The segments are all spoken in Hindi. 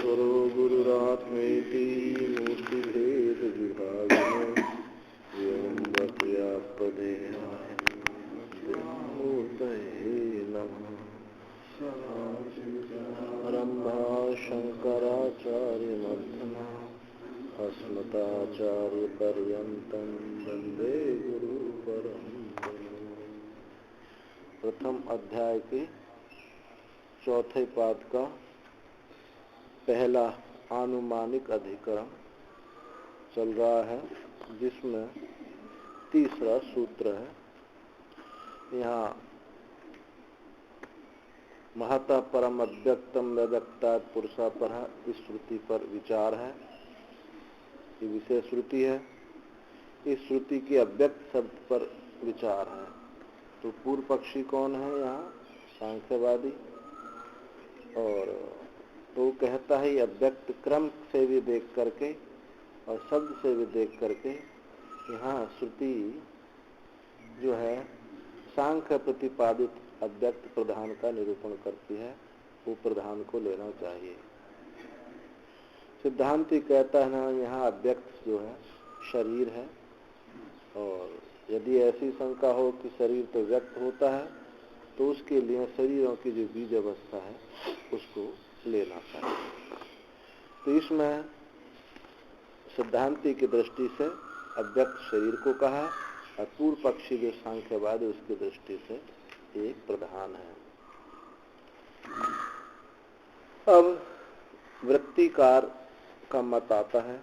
ईश्वरो गुरुरात्मेति मूर्तिभेद विभागिने व्योमवद्व्याप्तदेहाय मूर्तये नमः। आरम्भा शङ्कराचार्यमध्यमः अस्मदाचार्यपर्यन्तं वन्दे गुरुपरम्पराम्। प्रथम अध्याय के चौथे पाद का पहला आनुमानिक अधिकरण चल रहा है, जिसमें तीसरा सूत्र है। यहाँ महतः परम अव्यक्तम व्यक्तात् पुरुषा पर इस श्रुति पर विचार है। ये विषय श्रुति है। इस श्रुति के अव्यक्त शब्द पर विचार है। तो पूर्व पक्षी कौन है यहाँ? सांख्यवादी। और तो कहता है अव्यक्त क्रम से भी देख करके और शब्द से भी देख करके यहाँ श्रुति जो है सांख्य प्रतिपादित अव्यक्त प्रधान का निरूपण करती है। वो प्रधान को लेना चाहिए। सिद्धांति कहता है ना, यहाँ अव्यक्त जो है शरीर है, और यदि ऐसी शंका हो कि शरीर तो व्यक्त होता है तो उसके लिए शरीरों की जो बीज अवस्था है उसको लेना चाहिए। तो इसमें सिद्धांति की दृष्टि से अव्यक्त शरीर को कहा, और पूर्व पक्षी जो सांख्यवाद है उसकी दृष्टि से एक प्रधान है। अब वृत्तिकार का मत आता है।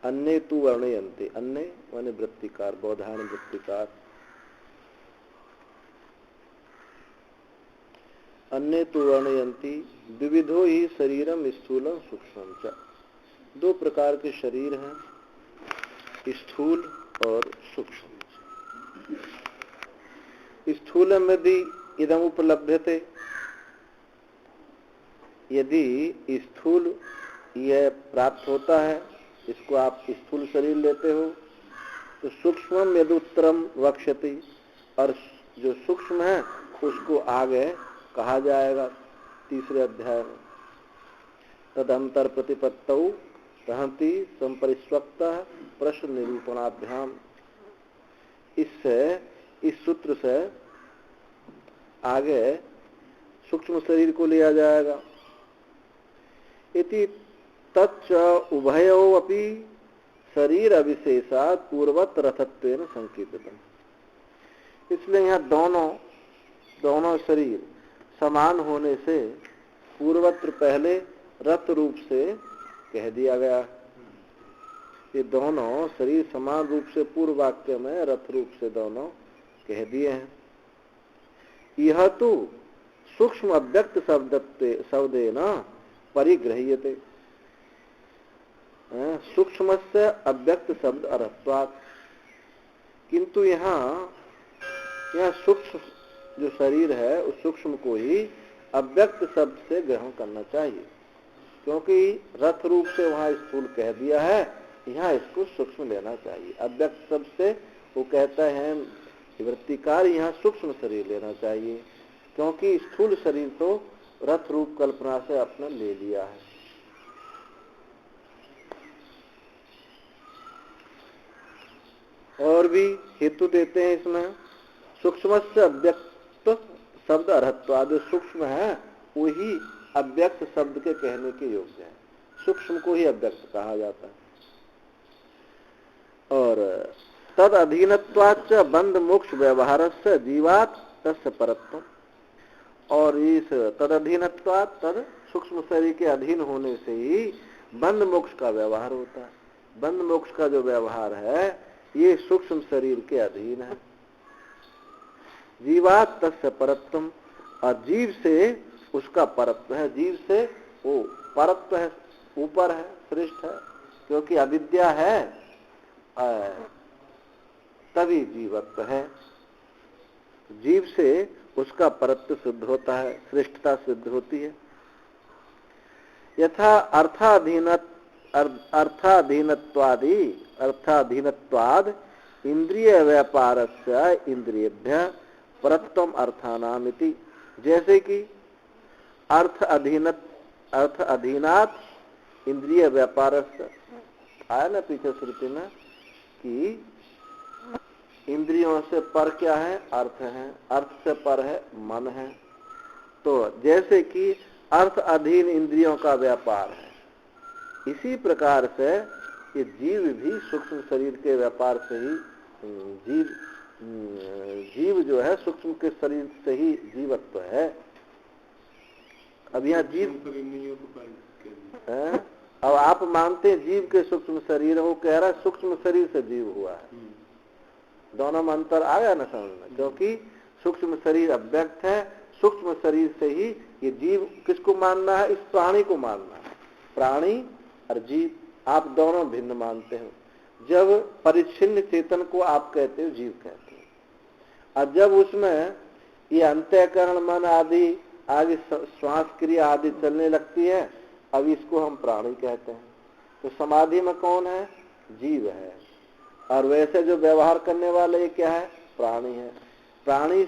अन्य तु वर्णयन्ते, अन्य माने वृत्तिकार, बौधान वृत्तिकार। अन्य तु वर्णयन्ति द्विविधो ही शरीरम स्थूलम सूक्ष्मम च। दो प्रकार के शरीर हैं, स्थूल और सूक्ष्म। स्थूलम यदि इदम उपलभ्यते, यदि स्थूल यह प्राप्त होता है, इसको आप स्थूल शरीर लेते हो, तो सूक्ष्मम यदुत्तरम वक्ष्यति, और जो सूक्ष्म है उसको आगे कहा जाएगा तीसरे अध्याय में। तदंतर प्रतिपत्तौ तहंति संपरिस्वक्तः प्रश्न निरूपणाभ्याम। इससे, इस सूत्र से आगे सूक्ष्म शरीर को लिया जाएगा। इति तच्च उभयो अपि शरीर अविशेषात् पूर्वत रथत्वेन संकीर्तितम्। इसलिए यहाँ दोनों शरीर समान होने से पूर्वत्र पहले रथ रूप से कह दिया गया। ये दोनों शरीर समान रूप से पूर्व वाक्य में रथ रूप से दोनों कह दिए हैं। यह तो सूक्ष्म अव्यक्त शब्देन परिगृह्यते। सूक्ष्म से अव्यक्त शब्द अर्थत्वात्, किंतु यहाँ सूक्ष्म जो शरीर है उस सूक्ष्म को ही अव्यक्त शब्द से ग्रहण करना चाहिए, क्योंकि रथ रूप से वहाँ स्थूल कह दिया है, यहाँ इसको सूक्ष्म लेना चाहिए। अव्यक्त शब्द से वो कहता है वृत्तिकार, यहाँ सूक्ष्म शरीर लेना चाहिए, क्योंकि स्थूल शरीर तो रथ रूप कल्पना से अपने ले लिया है। और भी हेतु देते हैं इसमें। सूक्ष्म से अव्यक्त शब्द अर्हत्वाद, जो सूक्ष्म है वही अव्यक्त शब्द के कहने के योग्य है। सूक्ष्म को ही अव्यक्त कहा जाता है। और तद अधीनत्वाच्च बंध मोक्ष व्यवहारस्य जीवात् तस्य परत्वम्। और इस तद अधीनत्वात्, तद सूक्ष्म शरीर के अधीन होने से ही बंध मोक्ष का व्यवहार होता है। बंध मोक्ष का जो व्यवहार है ये सूक्ष्म शरीर के अधीन है। जीवात् तस्य परत्वम्, और जीव से उसका परत्व है। जीव से वो परत्व है, ऊपर है, श्रेष्ठ है, क्योंकि अविद्या है तभी जीवत्व है। जीव से उसका परत्व सिद्ध होता है, श्रेष्ठता सिद्ध होती है। यथा अर्थाधीनत्वाद इंद्रिय व्यापारस्य इंद्रियेभ्यः परत्वम् अर्थानामिति। जैसे कि अर्थ अर्थ अधीनात इंद्रिय व्यापार आया ना पीछे श्रुति में कि इंद्रियों से पर क्या है, अर्थ है, अर्थ से पर है मन है। तो जैसे कि अर्थ अधीन इंद्रियों का व्यापार है, इसी प्रकार से ये जीव भी सूक्ष्म शरीर के व्यापार से ही जीव जो है सूक्ष्म के शरीर से ही जीवत्व है। अब यहाँ जीव अब आप मानते हैं जीव के सूक्ष्म शरीर, वो कह रहा है सूक्ष्म शरीर से जीव हुआ है। दोनों में अंतर आ गया ना समझ में, क्योंकि सूक्ष्म शरीर अव्यक्त है, सूक्ष्म शरीर से ही ये जीव किसको मानना है, इस प्राणी को मानना है। प्राणी और जीव आप दोनों भिन्न मानते हो। जब परिच्छिन्न चेतन को आप कहते हो जीव कहते हो, और जब उसमें ये अंतःकरण मन आदि आगे श्वास क्रिया आदि चलने लगती है, अब इसको हम प्राणी कहते हैं। तो समाधि में कौन है, जीव है, और वैसे जो व्यवहार करने वाले ये क्या है, प्राणी है। प्राणी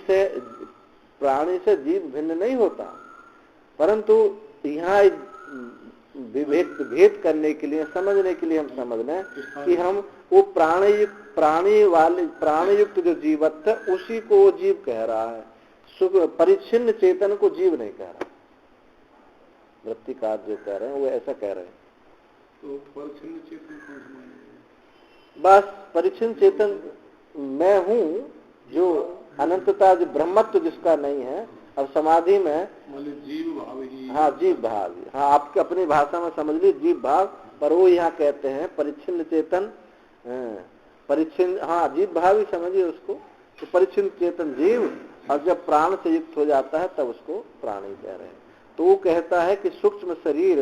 से जीव भिन्न नहीं होता, परंतु यहाँ भेद करने के लिए, समझने के लिए हम समझ लें कि हम वो प्राणी युक्त जो जीवत्व है उसी को वो जीव कह रहा है, परिच्छिन्न चेतन को जीव नहीं कह रहा। वृत्तिकार जो कह रहे हैं वो ऐसा कह रहे हैं। तो परिच्छिन्न चेतन कौन सा? बस परिच्छिन्न चेतन मैं हूँ, जो अनंतता जो ब्रह्मत्व जिसका नहीं है। अब समाधि में जीव भाव ही, हाँ जीव भाव, हाँ आपके अपनी भाषा में समझ ली जीव भाव, पर वो यहाँ कहते हैं परिच्छिन्न चेतन, परिच्छिन्न, हाँ जीव भाव ही समझिए उसको। तो परिच्छिन्न चेतन जीव, और जब प्राण से युक्त हो जाता है तब उसको प्राणी कह रहे हैं। तो वो कहता है कि सूक्ष्म शरीर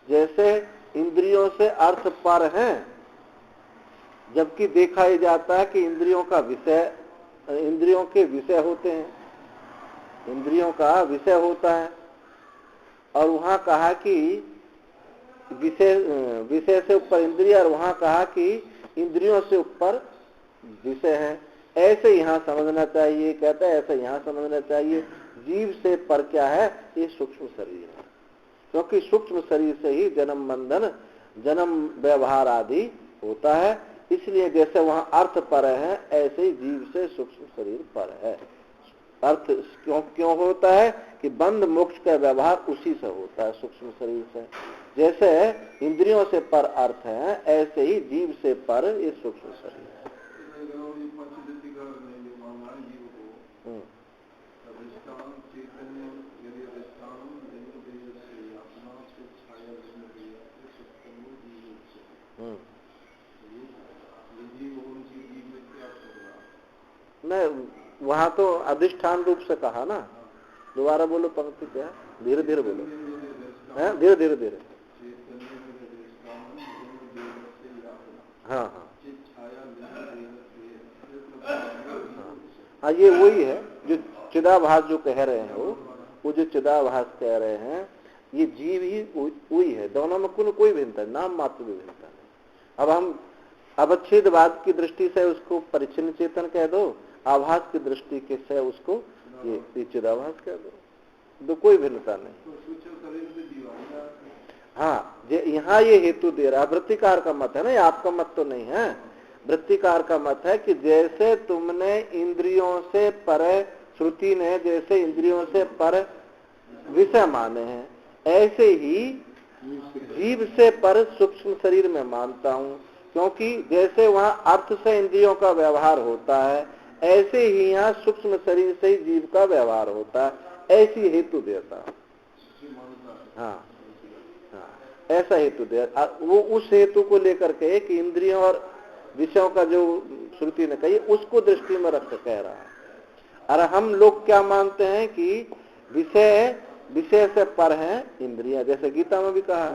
जैसे इंद्रियों से अर्थ पर है, जबकि देखा ही जाता है कि इंद्रियों का विषय, इंद्रियों के विषय होते हैं, इंद्रियों का विषय होता है। और वहां कहा कि विषय से ऊपर इंद्रिय, और वहां कहा कि इंद्रियों से ऊपर विषय है। ऐसे यहाँ समझना चाहिए, कहता है ऐसे यहाँ समझना चाहिए। जीव से पर क्या है, ये सूक्ष्म शरीर है, क्योंकि सूक्ष्म शरीर से ही जन्म बंधन, जन्म व्यवहार आदि होता है। इसलिए जैसे वहां अर्थ पर है, ऐसे ही जीव से सूक्ष्म शरीर पर है। अर्थ क्यों होता है कि बंध मोक्ष का व्यवहार उसी से होता है, सूक्ष्म शरीर से। जैसे इंद्रियों से पर अर्थ है, ऐसे ही जीव से पर ये सूक्ष्म शरीर है। नहीं, वहां तो अधिष्ठान रूप से कहा ना। दोबारा बोलो पंक्ति क्या, धीरे धीरे बोलो, धीरे धीरे धीरे। हाँ हाँ हाँ, ये वही है जो चिदाभास जो कह रहे हैं, वो जो चिदाभास कह रहे हैं, ये जीव ही वही है। दोनों में कोई भिन्नता, नाम मात्र भी भिन्नता नहीं। अब हम अवच्छेदवाद की दृष्टि से उसको परिच्छिन्न चेतन कह दो, आभास की दृष्टि के से उसको ये चिदाभास कह दो, कोई भिन्नता नहीं। हाँ, यहाँ ये हेतु दे रहा है, वृत्तिकार का मत है ना, ये आपका मत तो नहीं है। वृत्तिकार का मत है कि जैसे तुमने इंद्रियों से पर, श्रुति ने जैसे इंद्रियों से पर विषय माने हैं, ऐसे ही जीव से पर सूक्ष्म शरीर में मानता हूँ, क्योंकि जैसे वहां अर्थ से इंद्रियों का व्यवहार होता है, ऐसे ही यहाँ सूक्ष्म शरीर से ही जीव का व्यवहार होता है। ऐसी हेतु देता। हाँ हाँ, ऐसा हेतु दे। वो उस हेतु को लेकर के कि इंद्रियों और विषयों का जो श्रुति ने कही, उसको दृष्टि में रख कह रहा है। और हम लोग क्या मानते हैं कि विषय से पर है इंद्रियां, जैसे गीता में भी कहा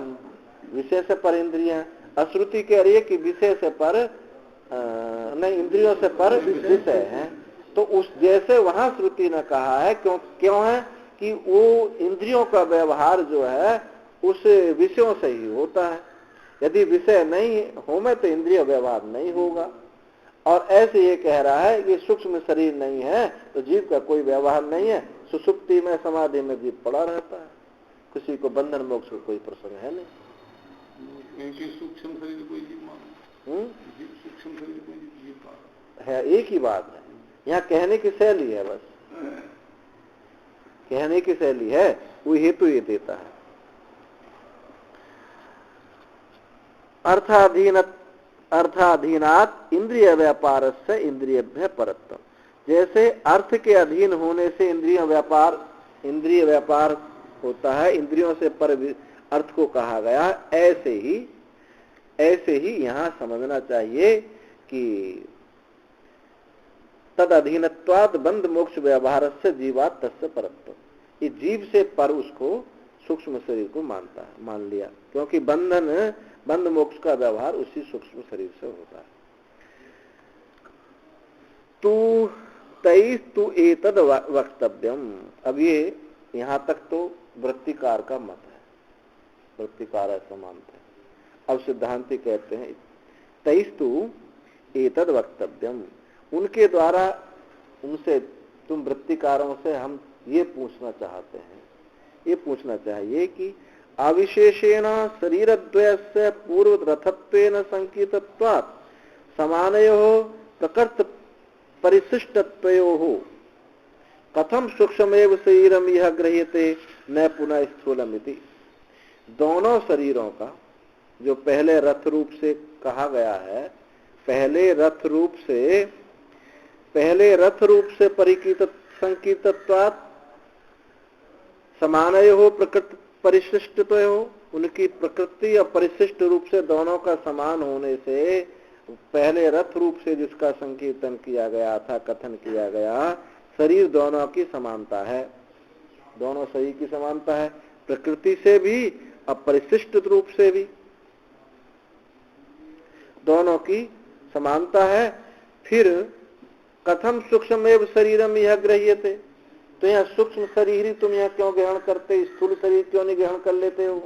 विषय से पर इंद्रियां। श्रुति कह रही है कि विषय से पर नहीं, इंद्रियों से पर विषय है। तो उस जैसे वहां श्रुति ने कहा है, क्यों है कि वो इंद्रियों का व्यवहार जो है उस विषयों से ही होता है। यदि विषय नहीं हो तो इंद्रिय व्यवहार नहीं होगा। और ऐसे ये कह रहा है कि सूक्ष्म शरीर नहीं है तो जीव का कोई व्यवहार नहीं है, सुषुप्ति में समाधि में जीव पड़ा रहता है, किसी को बंधन मोक्ष का कोई प्रसंग है नहीं। क्योंकि सूक्ष्म शरीर कोई जीव मानो, सूक्ष्म शरीर कोई जीव मानो है, एक ही बात है। यहाँ कहने की शैली है, बस कहने की शैली है, वो हेतु ये देता है। अर्थाधीनात इंद्रिय व्यापार से इंद्रियभ्य परत्व। जैसे अर्थ के अधीन होने से इंद्रिय व्यापार होता है, इंद्रियों से पर अर्थ को कहा गया, ऐसे ही यहां समझना चाहिए कि तद अधीनत्वाद बंध मोक्ष व्यवहार से जीवात तस्य परत्व। ये जीव से पर उसको सूक्ष्म शरीर को मानता है, मान लिया, क्योंकि बंध मोक्ष का व्यवहार उसी सूक्ष्म शरीर से होता है। तु एतद वक्तव्यम। अब ये यहां तक तो वृत्तिकार का मत है, वृत्तिकार ऐसा मानते हैं। अब सिद्धांति कहते हैं तैस्तु एतद वक्तव्यम, उनके द्वारा, उनसे, तुम वृत्तिकारों से हम ये पूछना चाहते हैं, ये पूछना चाहिए कि अविशेषेण शरीरद्वयस्य पूर्व रथत्वेन संकीतत्वात् समानयोः प्रकृत परिशिष्टत्वयोः कथम सूक्ष्मेव शरीरम यह गृह्यते न पुनः स्थूलमिति। दोनों शरीरों का जो पहले रथ रूप से कहा गया है, पहले रथ रूप से परिकीत संकीतत्वात् समानयोः प्रकृति परिशिष्टत्वयोः, उनकी प्रकृति और परिशिष्ट रूप से दोनों का समान होने से पहले रथ रूप से जिसका संकीर्तन किया गया था, कथन किया गया, शरीर दोनों की समानता है, दोनों शरीर की समानता है, प्रकृति से भी और परिशिष्ट रूप से भी दोनों की समानता है। फिर कथम सूक्ष्मेव शरीरम यह गृह्यते, तो यहाँ सूक्ष्म शरीर ही तुम यहाँ क्यों ग्रहण करते, स्थूल शरीर क्यों नहीं ग्रहण कर लेते हो?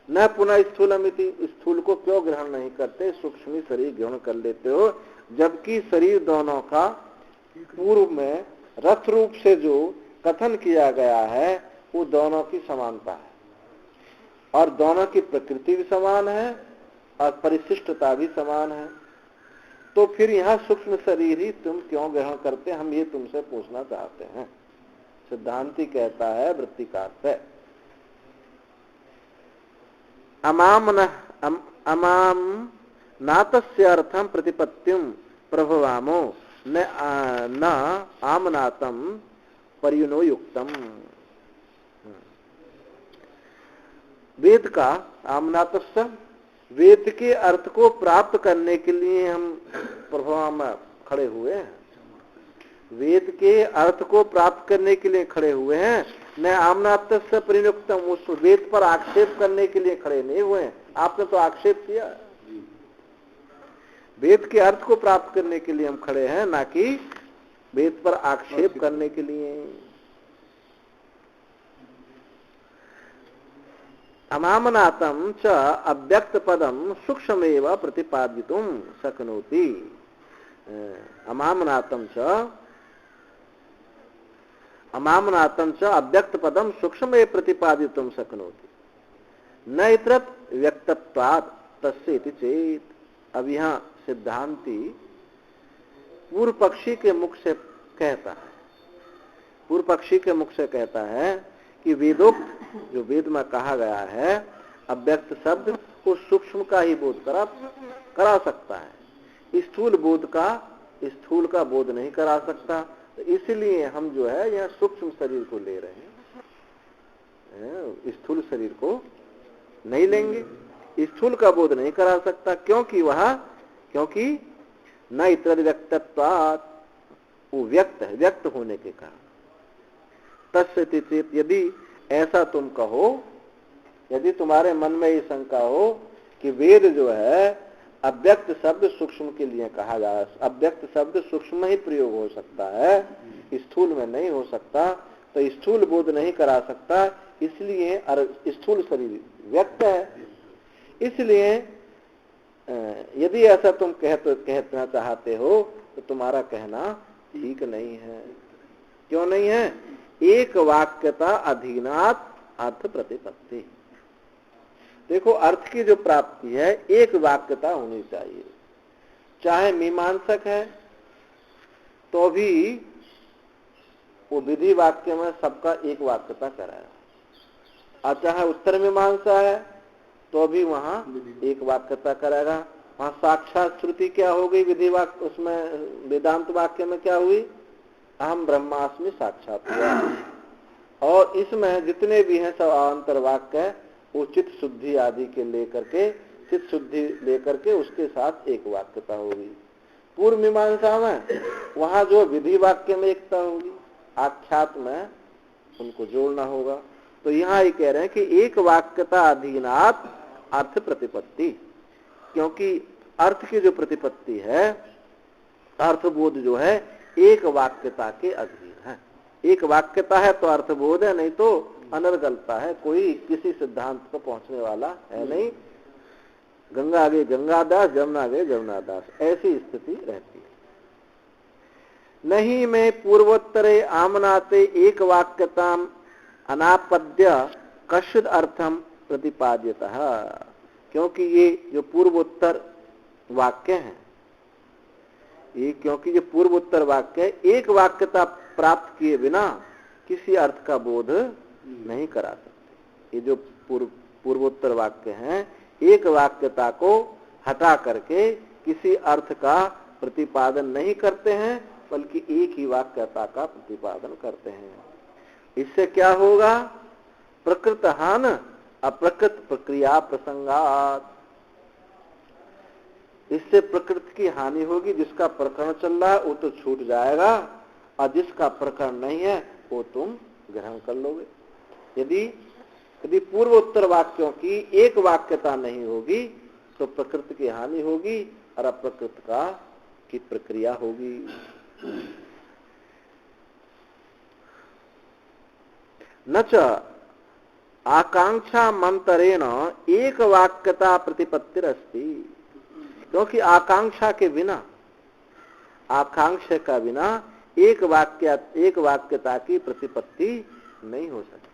न पुनः स्थूलमिति, स्थूल को क्यों ग्रहण नहीं करते, सूक्ष्म शरीर ग्रहण कर लेते हो, जबकि शरीर दोनों का पूर्व में रथ रूप से जो कथन किया गया है वो दोनों की समानता है, और दोनों की प्रकृति भी समान है और परिशिष्टता भी समान है। तो फिर यहाँ सूक्ष्म शरीर ही तुम क्यों ग्रहण करते, हम ये तुमसे पूछना चाहते हैं। सिद्धांति कहता है वृत्तिकार से, अमाम नातस्य अर्थम प्रतिपत्तिम प्रभवामो न आमनातम पर्युनो युक्तम। वेद का आमनातस्य, वेद के अर्थ को प्राप्त करने के लिए हम प्रभवाम खड़े हुए हैं, वेद के अर्थ को प्राप्त करने के लिए खड़े हुए हैं, न आमनातस्य परिनुक्तम, उस वेद पर आक्षेप करने के लिए खड़े नहीं हुए हैं। आपने तो आक्षेप किया, वेद के अर्थ को प्राप्त करने के लिए हम खड़े हैं, ना कि वेद पर आक्षेप करने के लिए। अमामनातम च अव्यक्त पदम सूक्ष्मेव प्रतिपादितुम शक्नोति। अमामनातम च अव्यक्त पदम सूक्ष्मेव प्रतिपादितुम शक्नोति न इतरत व्यक्तत्वात् तस्य इति चेत। अब यहाँ सिद्धांति पूर्व पक्षी के मुख से कहता है, कि वेदोक्त जो वेद में कहा गया है अव्यक्त शब्द को सूक्ष्म का ही बोध करा सकता है, स्थूल का बोध नहीं करा सकता। तो इसलिए हम जो है यहाँ सूक्ष्म शरीर को ले रहे हैं, स्थूल शरीर को नहीं लेंगे, स्थूल का बोध नहीं करा सकता, क्योंकि न इतर व्यक्तत्वात्, वो व्यक्त है, व्यक्त होने के कारण। तस्य चेत, यदि ऐसा तुम कहो, यदि तुम्हारे मन में ये शंका हो कि वेद जो है अव्यक्त शब्द सूक्ष्म के लिए कहा जा रहा है, अव्यक्त शब्द सूक्ष्म ही प्रयोग हो सकता है, स्थूल में नहीं हो सकता, तो स्थूल बोध नहीं करा सकता, इसलिए स्थूल शरीर व्यक्त है। इसलिए यदि ऐसा तुम कहना चाहते हो तो तुम्हारा कहना ठीक नहीं है। क्यों नहीं है? एक वाक्यता अधीनात अर्थ प्रतिपत्ति। देखो, अर्थ की जो प्राप्ति है एक वाक्यता होनी चाहिए। चाहे मीमांसक है तो भी वो विधि वाक्य में सबका एक वाक्यता कराया, और चाहे उत्तर मीमांसा है तो भी वहां एक वाक्यता कराएगा। वहां साक्षात श्रुति क्या हो गई विधि वाक्य, उसमें वेदांत वाक्य में क्या हुई, अहम ब्रह्मास्मि साक्षात हुआ। और इसमें जितने भी हैं सब अवान्तर वाक्य है, वो चित्त शुद्धि आदि के लेकर के, चित्त शुद्धि लेकर के उसके साथ एक वाक्यता होगी। पूर्व मीमांसा में वहां जो विधि वाक्य में एकता होगी, आख्यात में उनको जोड़ना होगा। तो यहाँ ये कह रहे हैं कि एक वाक्यता अधीनात अर्थ प्रतिपत्ति, क्योंकि अर्थ की जो प्रतिपत्ति है, अर्थबोध जो है एक वाक्यता के अधीन है। एक वाक्यता है तो अर्थबोध है, नहीं तो अनर्गलता है, कोई किसी सिद्धांत पर पहुंचने वाला है नहीं। गंगा आगे गंगादास, जमुना आगे जमुनादास, ऐसी स्थिति रहती है। नहीं में पूर्वोत्तरे आमनाते एक वाक्यताम अनापद्य कश्चिद अर्थम प्रतिपाद्यतः, क्योंकि ये जो पूर्वोत्तर वाक्य हैं, ये क्योंकि जो पूर्वोत्तर वाक्य है, एक वाक्यता प्राप्त किए बिना किसी अर्थ का बोध नहीं करा सकते। ये जो पूर्वोत्तर वाक्य हैं, एक वाक्यता को हटा करके किसी अर्थ का प्रतिपादन नहीं करते हैं, बल्कि एक ही वाक्यता का प्रतिपादन करते हैं। इससे क्या होगा, प्रकृत हान अप्रकृत प्रक्रिया प्रसंगात, इससे प्रकृति की हानि होगी। जिसका प्रकरण चल रहा है वो तो छूट जाएगा, और जिसका प्रकरण नहीं है वो तुम ग्रहण कर लोगे। यदि पूर्वोत्तर वाक्यों की एक वाक्यता नहीं होगी तो प्रकृति की हानि होगी और अप्रकृत की प्रक्रिया होगी। न च आकांक्षा मंतरेण एक वाक्यता प्रतिपत्तिरस्ति, क्योंकि आकांक्षा के बिना, आकांक्षा का बिना एक वाक्यता की प्रतिपत्ति नहीं हो सकती।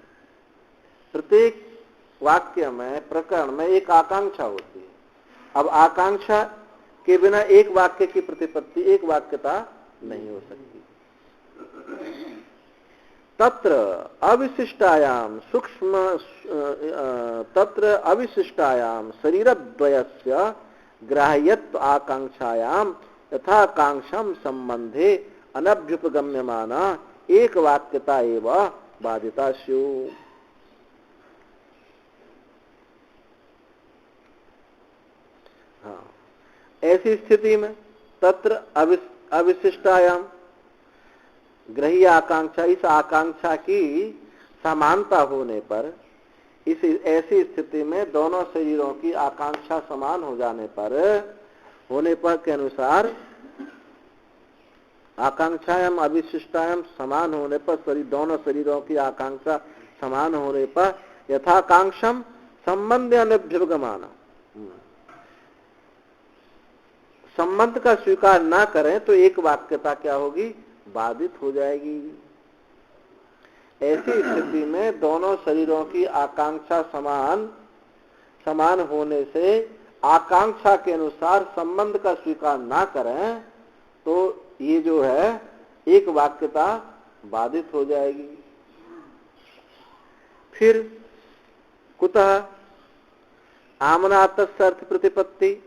प्रत्येक वाक्य में, प्रकरण में एक आकांक्षा होती है। अब आकांक्षा के बिना एक वाक्य की प्रतिपत्ति, एक वाक्यता नहीं हो सकती। तत्र अविशिष्टायाम शरीरद्वयस्य ग्राह्यत्व आकांक्षायाम यथाकांक्षम संबंधे अनभ्युपगम्यमाना एक वाक्यता एवं बाधिता स्युः। हाँ, ऐसी स्थिति में तत्र अविशिष्टायाम ग्रही आकांक्षा, इस आकांक्षा की समानता होने पर, इस ऐसी स्थिति में दोनों शरीरों की आकांक्षा समान हो जाने पर, के अनुसार आकांक्षायाम अविशिष्टायाम समान होने पर, दोनों शरीरों की आकांक्षा समान होने पर यथाकांक्षम संबंध अनभ्युपगमाना, संबंध का स्वीकार ना करें तो एक वाक्यता क्या होगी, बाधित हो जाएगी। ऐसी स्थिति में दोनों शरीरों की आकांक्षा समान होने से आकांक्षा के अनुसार संबंध का स्वीकार ना करें तो ये जो है एक वाक्यता बाधित हो जाएगी। फिर कुतः आमनातस्य अर्थ प्रतिपत्ति,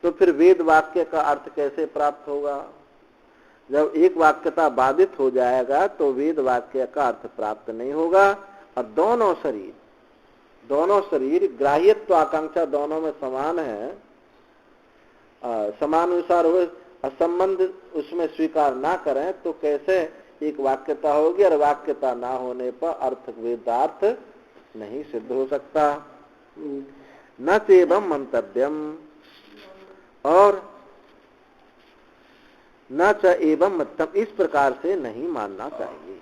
तो फिर वेद वाक्य का अर्थ कैसे प्राप्त होगा। जब एक वाक्यता बाधित हो जाएगा तो वेद वाक्य का अर्थ प्राप्त नहीं होगा। और दोनों शरीर ग्राह्यत्व आकांक्षा दोनों में समान है, समान अनुसार हो, संबंध उसमें स्वीकार ना करें तो कैसे एक वाक्यता होगी। और वाक्यता ना होने पर अर्थ वेदार्थ नहीं सिद्ध हो सकता। न चेवं मंतव्यम, और न च एवं मतलब इस प्रकार से नहीं मानना चाहिए।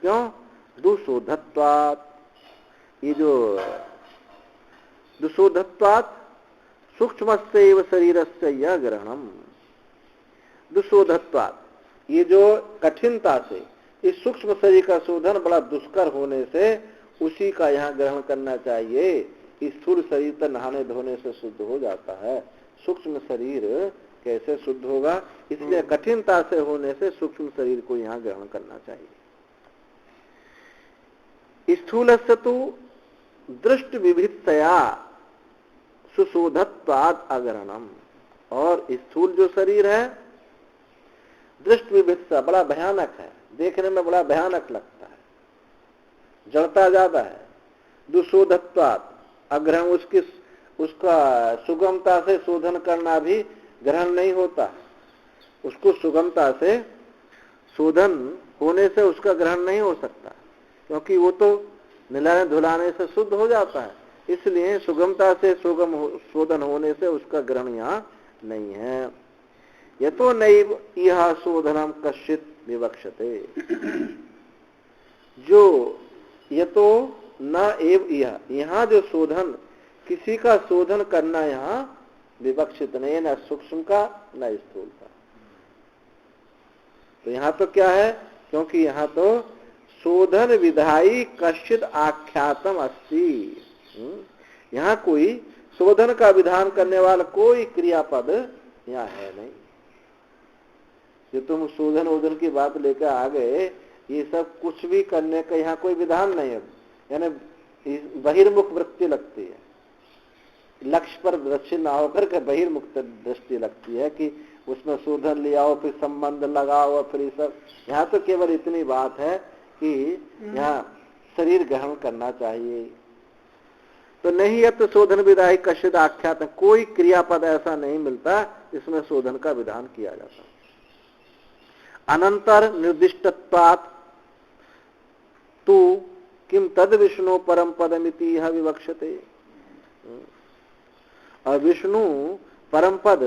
क्यों, दुशोधत्वात्, ये जो दुशोधत्वात् सूक्ष्मस्यैव शरीरस्य यह ग्रहणम, दुशोधत्वात्, ये जो कठिनता से इस सूक्ष्म शरीर का शोधन बड़ा दुष्कर होने से उसी का यहाँ ग्रहण करना चाहिए। स्थूल शरीर तो नहाने धोने से शुद्ध हो जाता है, सूक्ष्म शरीर कैसे शुद्ध होगा? इसलिए कठिनता से होने से सूक्ष्म शरीर को यहाँ ग्रहण करना चाहिए। स्थूलस्य तु दृष्ट विभित्तया सुशोधत्वाद अग्रहणम। और स्थूल जो शरीर है दृष्ट विभित्ता बड़ा भयानक है, देखने में बड़ा भयानक लगता है, जड़ता ज्यादा है। दुशोधत्वाद अग्रहण, उसका सुगमता से शोधन करना भी ग्रहण नहीं होता। उसको सुगमता से शोधन होने से उसका ग्रहण नहीं हो सकता, क्योंकि वो तो मिलाने धुलाने से शुद्ध हो जाता है। इसलिए सुगमता से शोधन होने से उसका ग्रहण यहाँ नहीं है। यतो नैव यह शोधनम कश्चित विवक्षते। जो यतो न एव यह, यहाँ जो शोधन, किसी का शोधन करना यहाँ विवक्षित नहीं, न सूक्ष्म का न स्थूल का। तो यहाँ तो क्या है, क्योंकि यहाँ तो शोधन विधायी कश्चित आख्यातम अस्ति। यहाँ कोई शोधन का विधान करने वाला कोई क्रियापद यहाँ है नहीं। जो तुम शोधन वोधन की बात लेकर आ गए, ये सब कुछ भी करने का यहाँ कोई विधान नहीं है, यानी बहिर्मुख वृत्ति लगती है, लक्ष्य पर दृष्टि ना होकर के बहिर्मुख दृष्टि लगती है कि उसमें शोधन ले आओ, फिर संबंध लगाओ, फिर ये सब। यहाँ तो केवल इतनी बात है कि यहाँ शरीर ग्रहण करना चाहिए। तो नहीं है तो शोधन विधायी कश्चित आख्यात, कोई क्रियापद ऐसा नहीं मिलता इसमें शोधन का विधान किया जाता। अनंतर निर्दिष्टत्वात् तु किम तद विष्णु परम पदमिति यह विवक्षते। और विष्णु परम पद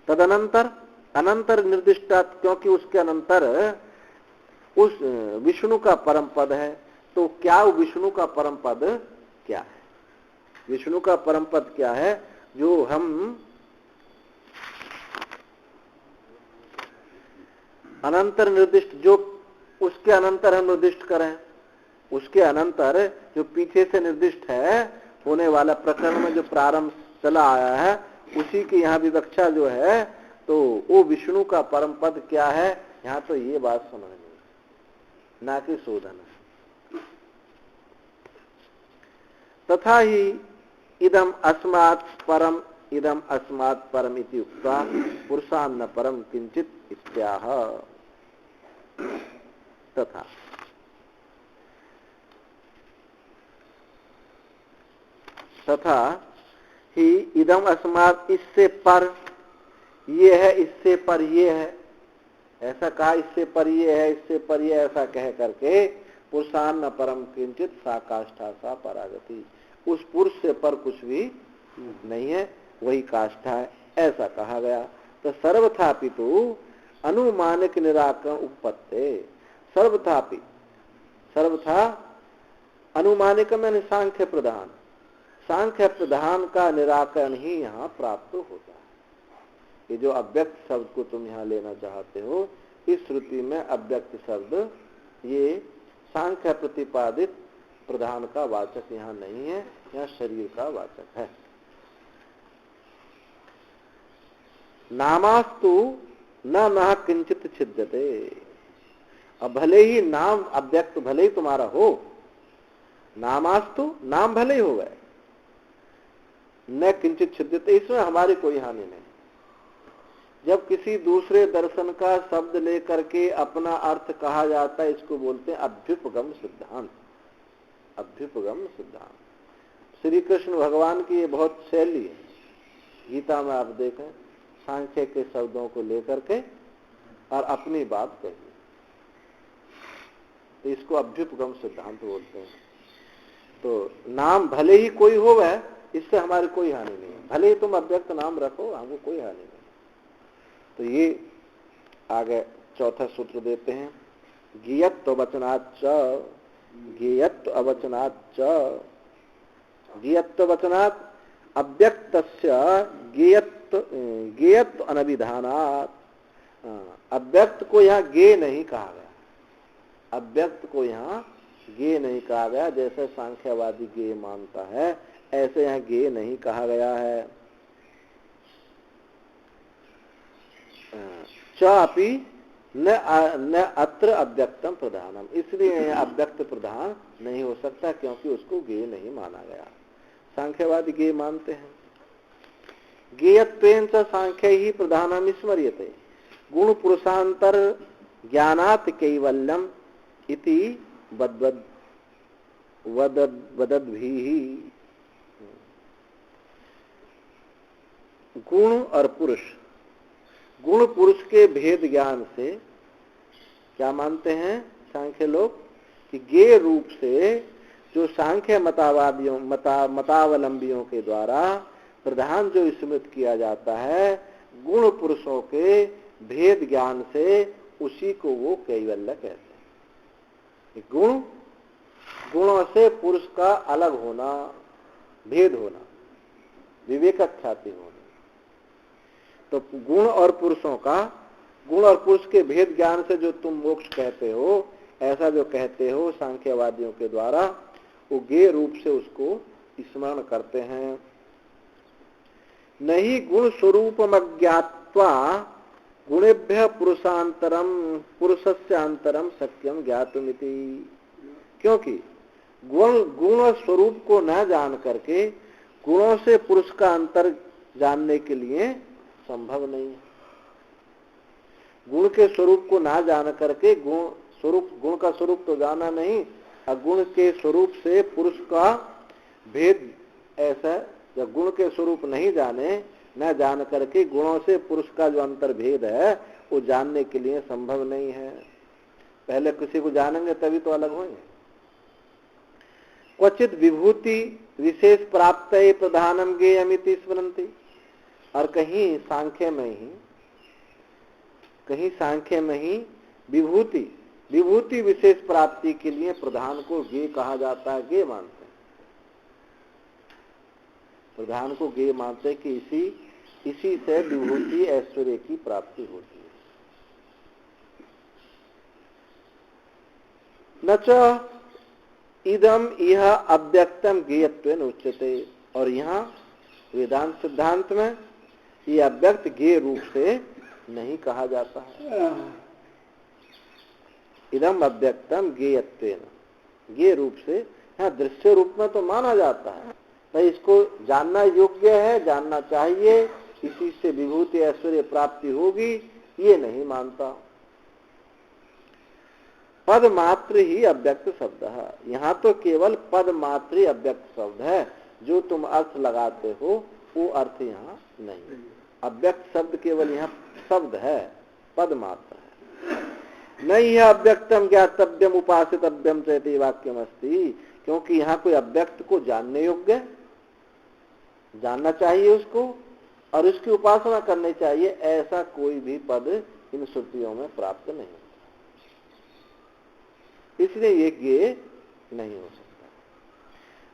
तदनंतर, अनंतर निर्दिष्टात्, क्योंकि उसके अनंतर उस विष्णु का परम पद है। तो क्या विष्णु का परम पद क्या है? विष्णु का परम पद क्या है? जो हम अनंतर निर्दिष्ट, जो उसके अनंतर हम निर्दिष्ट करें, उसके अनंतर जो पीछे से निर्दिष्ट है होने वाला प्रकरण में जो प्रारंभ चला आया है, उसी की यहाँ विवक्षा जो है, तो वो विष्णु का परम पद क्या है, यहाँ तो ये बात समझनी, ना कि शोधन। तथा ही इदम अस्मात् परम, इदम अस्मात् परम इति उक्त्वा पुरुषान्न परम किंचित इत्याह। तथा ही इदम अस्मात्, इससे पर ये है, इससे पर ये है, ऐसा कहा, इससे पर ये है, इससे पर ये, ऐसा कह करके पुरुषान्न परम किंचित सा काष्ठा सा परागति, उस पुरुष से पर कुछ भी नहीं है, वही काष्ठा है, ऐसा कहा गया। तो सर्वथापि तो अनुमानिक निराकरण उपपत्ते, सर्वथापि, सर्वथा अनुमानिक में सांख्य प्रधान, सांख्य प्रधान का निराकरण ही यहाँ प्राप्त होता है। ये जो अव्यक्त शब्द को तुम यहाँ लेना चाहते हो, इस श्रुति में अव्यक्त शब्द ये सांख्य प्रतिपादित प्रधान का वाचक यहाँ नहीं है, यहाँ शरीर का वाचक है। नामास्तु न नः किंचित छिद्यते। अब भले ही नाम अव्यक्त भले ही तुम्हारा हो, नामास्तु नाम भले ही हो गए, न किंचित छिद्यते, इसमें हमारी कोई हानि नहीं। जब किसी दूसरे दर्शन का शब्द लेकर के अपना अर्थ कहा जाता है, इसको बोलते हैं अभ्युपगम सिद्धांत। अभ्युपगम सिद्धांत श्री कृष्ण भगवान की ये बहुत शैली है। गीता में आप देखें, सांख्य के शब्दों को लेकर के और अपनी बात कही, तो इसको अभ्युपगम सिद्धांत बोलते हैं। तो नाम भले ही कोई हो वह, इससे हमारी कोई हानि नहीं है, भले ही तुम अव्यक्त नाम रखो, हमको कोई हानि नहीं। तो ये आगे चौथा सूत्र देते हैं, ज्ञेयत्व वचनाच्च, ज्ञेयत्व अवचनाच्च, ज्ञेयत्व वचनात् अव्यक्तस्य ज्ञेयत्व अनभिधानात्। अव्यक्त को यहाँ ज्ञेय नहीं कहा गया, अव्यक्त को यहाँ ज्ञेय नहीं कहा गया। जैसे सांख्यवादी ज्ञेय मानता है ऐसे यहाँ ज्ञेय नहीं कहा गया है। चापि न अत्र अव्यक्तम प्रधानम, इसलिए अव्यक्त प्रधान नहीं हो सकता क्योंकि उसको ज्ञेय नहीं माना गया। सांख्यवादी ज्ञेय मानते हैं। ज्ञेयत्वेन च सांख्य ही प्रधानम स्मर्यते गुण पुरुषांतर ज्ञानात् कैवल्यम इति वदद्भिः। गुण और पुरुष, गुण पुरुष के भेद ज्ञान से क्या मानते हैं सांख्य लोग कि ज्ञेय रूप से जो सांख्य मतावलंबियों के द्वारा प्रधान जो स्मृत किया जाता है गुण पुरुषों के भेद ज्ञान से, उसी को वो कैवल्य कहते हैं। गुण, गुणों से पुरुष का अलग होना, भेद होना, विवेक ख्याति होना। तो गुण और पुरुषों का, गुण और पुरुष के भेद ज्ञान से जो तुम मोक्ष कहते हो, ऐसा जो कहते हो सांख्यवादियों के द्वारा, वो ज्ञेय रूप से उसको स्मरण करते हैं। नहीं गुण स्वरूपमज्ञात्वा गुणेभ्य पुरुषांतरम पुरुषस्यांतरम सत्यम ज्ञातुमिति, क्योंकि गुण स्वरूप को न जान करके गुणों से पुरुष का अंतर जानने के लिए संभव नहीं है। गुण के स्वरूप को ना जान करके गुण का स्वरूप तो जाना नहीं, और गुण के स्वरूप से पुरुष का भेद, ऐसा जब गुण के स्वरूप नहीं जाने, न जान करके गुणों से पुरुष का जो अंतर भेद है वो जानने के लिए संभव नहीं है। पहले किसी को जानेंगे तभी तो अलग होंगे। क्वचित विभूति विशेष प्राप्त प्रधानम ज्ञेयमिति स्मरन्ति, और कहीं सांख्य में ही विभूति विशेष प्राप्ति के लिए प्रधान को ज्ञेय कहा जाता है। ज्ञेय मानते हैं, प्रधान को ज्ञेय मानते हैं कि इसी से विभूति ऐश्वर्य की प्राप्ति होती है। न च इदम यह अव्यक्तम ज्ञेयत्वेन उच्यते, और यहाँ वेदांत सिद्धांत में ये अव्यक्त ज्ञेय रूप से नहीं कहा जाता है। इदम अव्यक्तम ज्ञेयत्वेन, ज्ञेय रूप से, यहाँ दृश्य रूप में तो माना जाता है, तो इसको जानना योग्य है, जानना चाहिए, इसी से विभूति ऐश्वर्य प्राप्ति होगी, ये नहीं मानता। पद मात्र ही अव्यक्त शब्द है, यहाँ तो केवल पद मात्र ही अव्यक्त शब्द है, जो तुम अर्थ लगाते हो वो अर्थ यहाँ नहीं। अव्यक्त शब्द केवल यहाँ शब्द है, पद मात्र है। नहीं है अव्यक्तम ज्ञातव्यम उपासितव्यम चैति वाक्यम अस्ति, क्योंकि यहाँ कोई अव्यक्त को जानने योग्य, जानना चाहिए उसको, और उसकी उपासना करनी चाहिए, ऐसा कोई भी पद इन श्रुतियों में प्राप्त नहीं होता, इसलिए ये ज्ञेय नहीं हो सकता।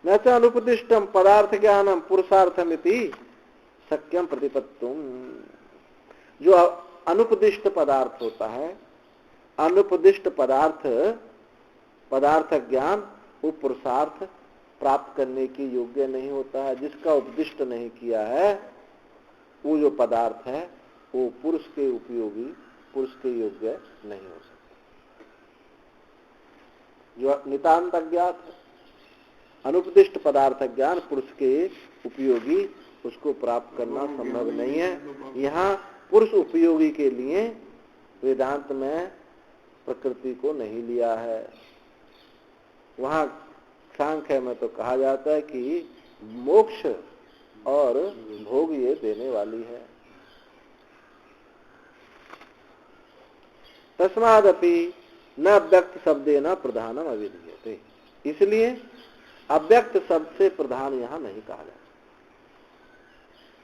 न च अनुपदिष्टम पदार्थ ज्ञानम पुरुषार्थमिति शक्यम प्रतिपत्तुम, जो अनुपदिष्ट पदार्थ होता है, अनुपदिष्ट पदार्थ ज्ञान वो पुरुषार्थ प्राप्त करने की योग्य नहीं होता है। जिसका उपदिष्ट नहीं किया है वो जो पदार्थ है वो पुरुष के उपयोगी, पुरुष के योग्य नहीं हो सकता। जो नितांत अज्ञात है, अनुपदिष्ट पदार्थ ज्ञान पुरुष के उपयोगी, उसको प्राप्त करना संभव नहीं है। यहाँ पुरुष उपयोगी के लिए वेदांत में प्रकृति को नहीं लिया है। वहाँ सांख्य में तो कहा जाता है कि मोक्ष और भोग ये देने वाली है। तस्मादपि न अव्यक्त शब्दे न प्रधानम अविधीयते, इसलिए अव्यक्त शब्द से प्रधान यहाँ नहीं कहा जाता।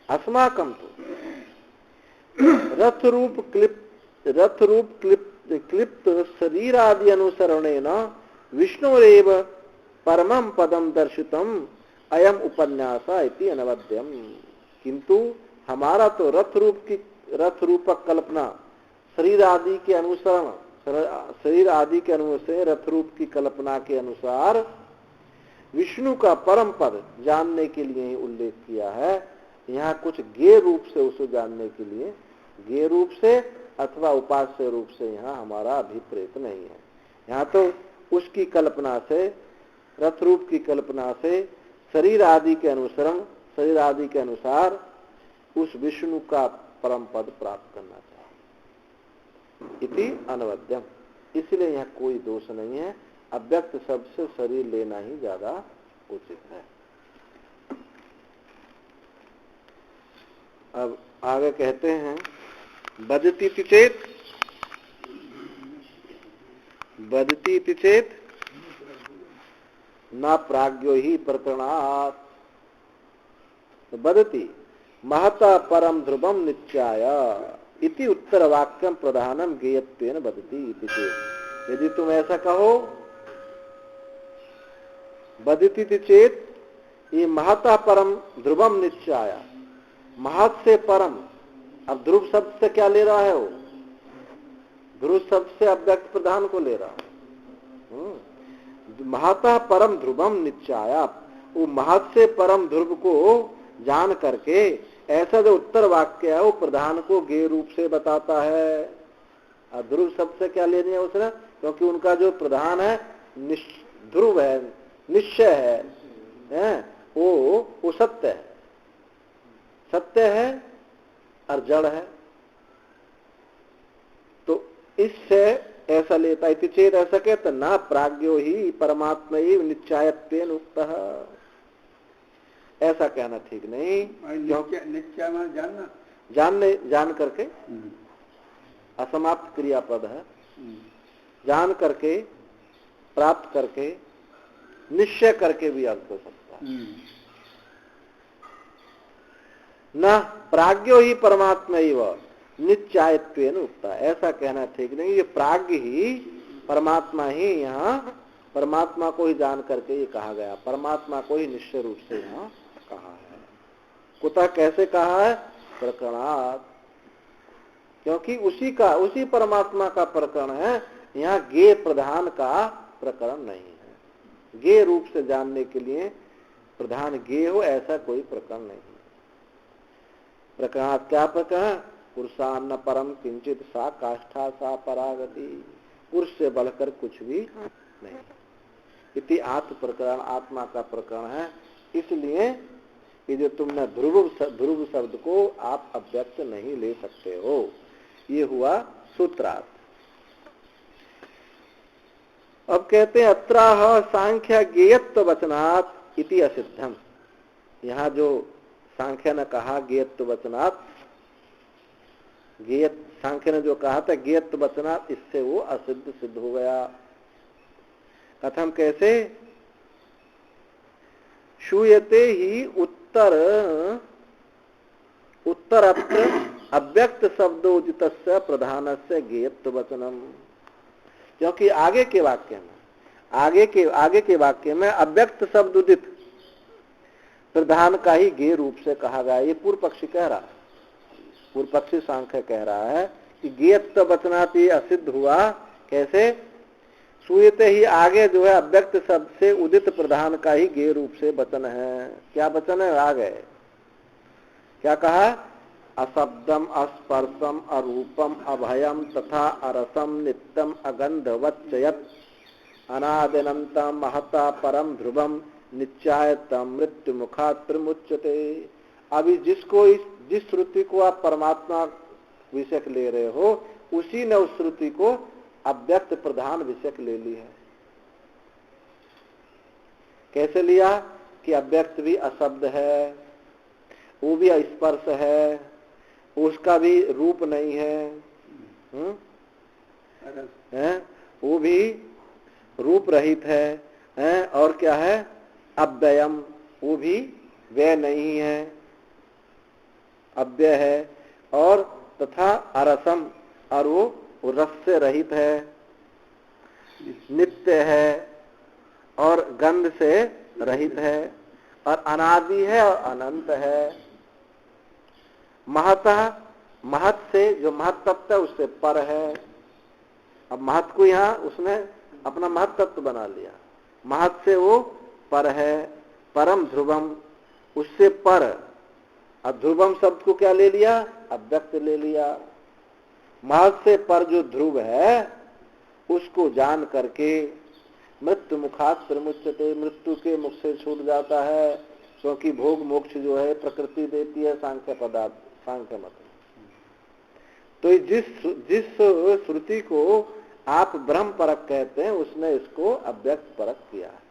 अस्माकं तो रथ रूप क्लिप्त शरीर आदि अनुसरणेन विष्णुरेव परमं पदम दर्शितम अयम उपन्यास इति अनवद्यम, किंतु हमारा तो रथ रूपक कल्पना, शरीर आदि के अनुसरण शरीर आदि के अनुसार से रथ रूप की कल्पना के अनुसार विष्णु का परम पद जानने के लिए ही उल्लेख किया है। यहाँ कुछ गे रूप से उसे जानने के लिए, गे रूप से अथवा उपास्य रूप से यहाँ हमारा अभिप्रेत नहीं है। यहाँ तो उसकी कल्पना से, रथ रूप की कल्पना से शरीर आदि के अनुसार उस विष्णु का परम पद प्राप्त करना चाहिए। इति अनवद्यम, इसलिए यहाँ कोई दोष नहीं है। अव्यक्त शब्द से शरीर लेना ही ज्यादा उचित है। अब आगे कहते हैं बदती चेत न प्राज्ञो ही प्रकरणात्। बदती महता परम ध्रुवम नित्याय इति उत्तर वाक्यम प्रधानम गेयत्वेन बदती इति चेत। यदि तुम ऐसा कहो बदती चेत, ये महता परम ध्रुवम नित्याय, महत से परम। अब ध्रुव शब्द से क्या ले रहा है वो? ध्रुव शब्द से अव्यक्त प्रधान को ले रहा है। महता परम ध्रुवम नित्याया, वो महत से परम ध्रुव को जान करके ऐसा जो उत्तर वाक्य है वो प्रधान को गे रूप से बताता है। अब ध्रुव शब्द से क्या लेनी है उसने? क्योंकि उनका जो प्रधान है ध्रुव है, निश्चय है, वो सत्य है, सत्य है और जड़ है। तो इससे ऐसा लेता है चेत, ऐसा कहते ना प्राज्ञो ही परमात्मा ही नित्यायत्वेन उक्तः, ऐसा कहना ठीक नहीं। क्योंकि नित्य में जानना, जान करके असमाप्त क्रियापद है, जान करके, प्राप्त करके, निश्चय करके भी अर्थ हो सकता है। न प्राज्ञो ही परमात्मा ही वह नित्यायत्वेन उक्ता, ऐसा कहना ठीक नहीं। ये प्राज्ञ ही परमात्मा ही, यहाँ परमात्मा को ही जान करके ये कहा गया, परमात्मा को ही निश्चय रूप से यहाँ कहा है। कुतः कैसे कहा है? प्रकरणात्, क्योंकि उसी परमात्मा का प्रकरण है, यहाँ गे प्रधान का प्रकरण नहीं है। गे रूप से जानने के लिए प्रधान गे हो ऐसा कोई प्रकरण नहीं है। प्रकरणात् क्या प्रकरण? पुरुषान्न परम किंचित सा काष्ठा सा परागति, पुरुष से बढ़कर कुछ भी नहीं। इति आत्म प्रकरण, आत्मा का प्रकरण है। इसलिए ये जो तुमने ध्रुव शब्द को आप अव्यक्त नहीं ले सकते हो, ये हुआ सूत्रार्थ। अब कहते हैं अत्राह सांख्य गेयत्व वचनात् इति असिद्धम। यहाँ जो सांख्य ने कहा गेयत्व वचनात्, गेयत सांख्य ने जो कहा था गेयत्व वचनात्, इससे वो असिद्ध सिद्ध हो गया। कथम कैसे? श्रूयते ही उत्तरत्र अव्यक्त शब्दोदितस्य प्रधानस्य गेयत्व वचनम। क्योंकि आगे के वाक्य में अव्यक्त शब्द उदित प्रधान का ही गे रूप से कहा गया। ये पूर्व पक्षी कह रहा है, पूर्व पक्षी सांख्य कह रहा है कि गेयत्व वचनात् ये असिद्ध हुआ। कैसे? सूयते ही आगे जो है अव्यक्त शब्द से उदित प्रधान का ही गे रूप से वचन है। क्या वचन है? आगे क्या कहा? अशब्दम अस्पर्शम अरूपम अभयम तथा अरसम नित्यम अगंधवच्चयत अनादिनंतम महता परम ध्रुवम नित्यायतम मृत्यु मुखात्रमुच्यते। अभी जिस श्रुति को आप परमात्मा विषय ले रहे हो, उसी ने उस श्रुति को अव्यक्त प्रधान विषय ले ली है। कैसे लिया? कि अव्यक्त भी अशब्द है, वो भी स्पर्श है, उसका भी रूप नहीं है, वो भी रूप रहित है, और क्या है? अव्ययम, वो भी व्यय नहीं है, अव्यय है। और तथा अरसम, और वो रस से रहित है, नित्य है और गंध से रहित है, और अनादि है और अनंत है। महत से जो महत तत्व है उससे पर है, अब महत को यहाँ उसने अपना महत तत्व बना लिया। महत से वो पर है, परम ध्रुवम, उससे पर। अब ध्रुवम शब्द को क्या ले लिया? अव्यक्त ले लिया। महत से पर जो ध्रुव है उसको जान करके मृत्यु मुखात प्रमुच्यते, मृत्यु के मुख से छूट जाता है, क्योंकि भोग मोक्ष जो है प्रकृति देती है सांख्य पदार्थ, सांख्य मत। तो जिस श्रुति को आप ब्रह्म परक कहते हैं उसने इसको अव्यक्त परक किया है।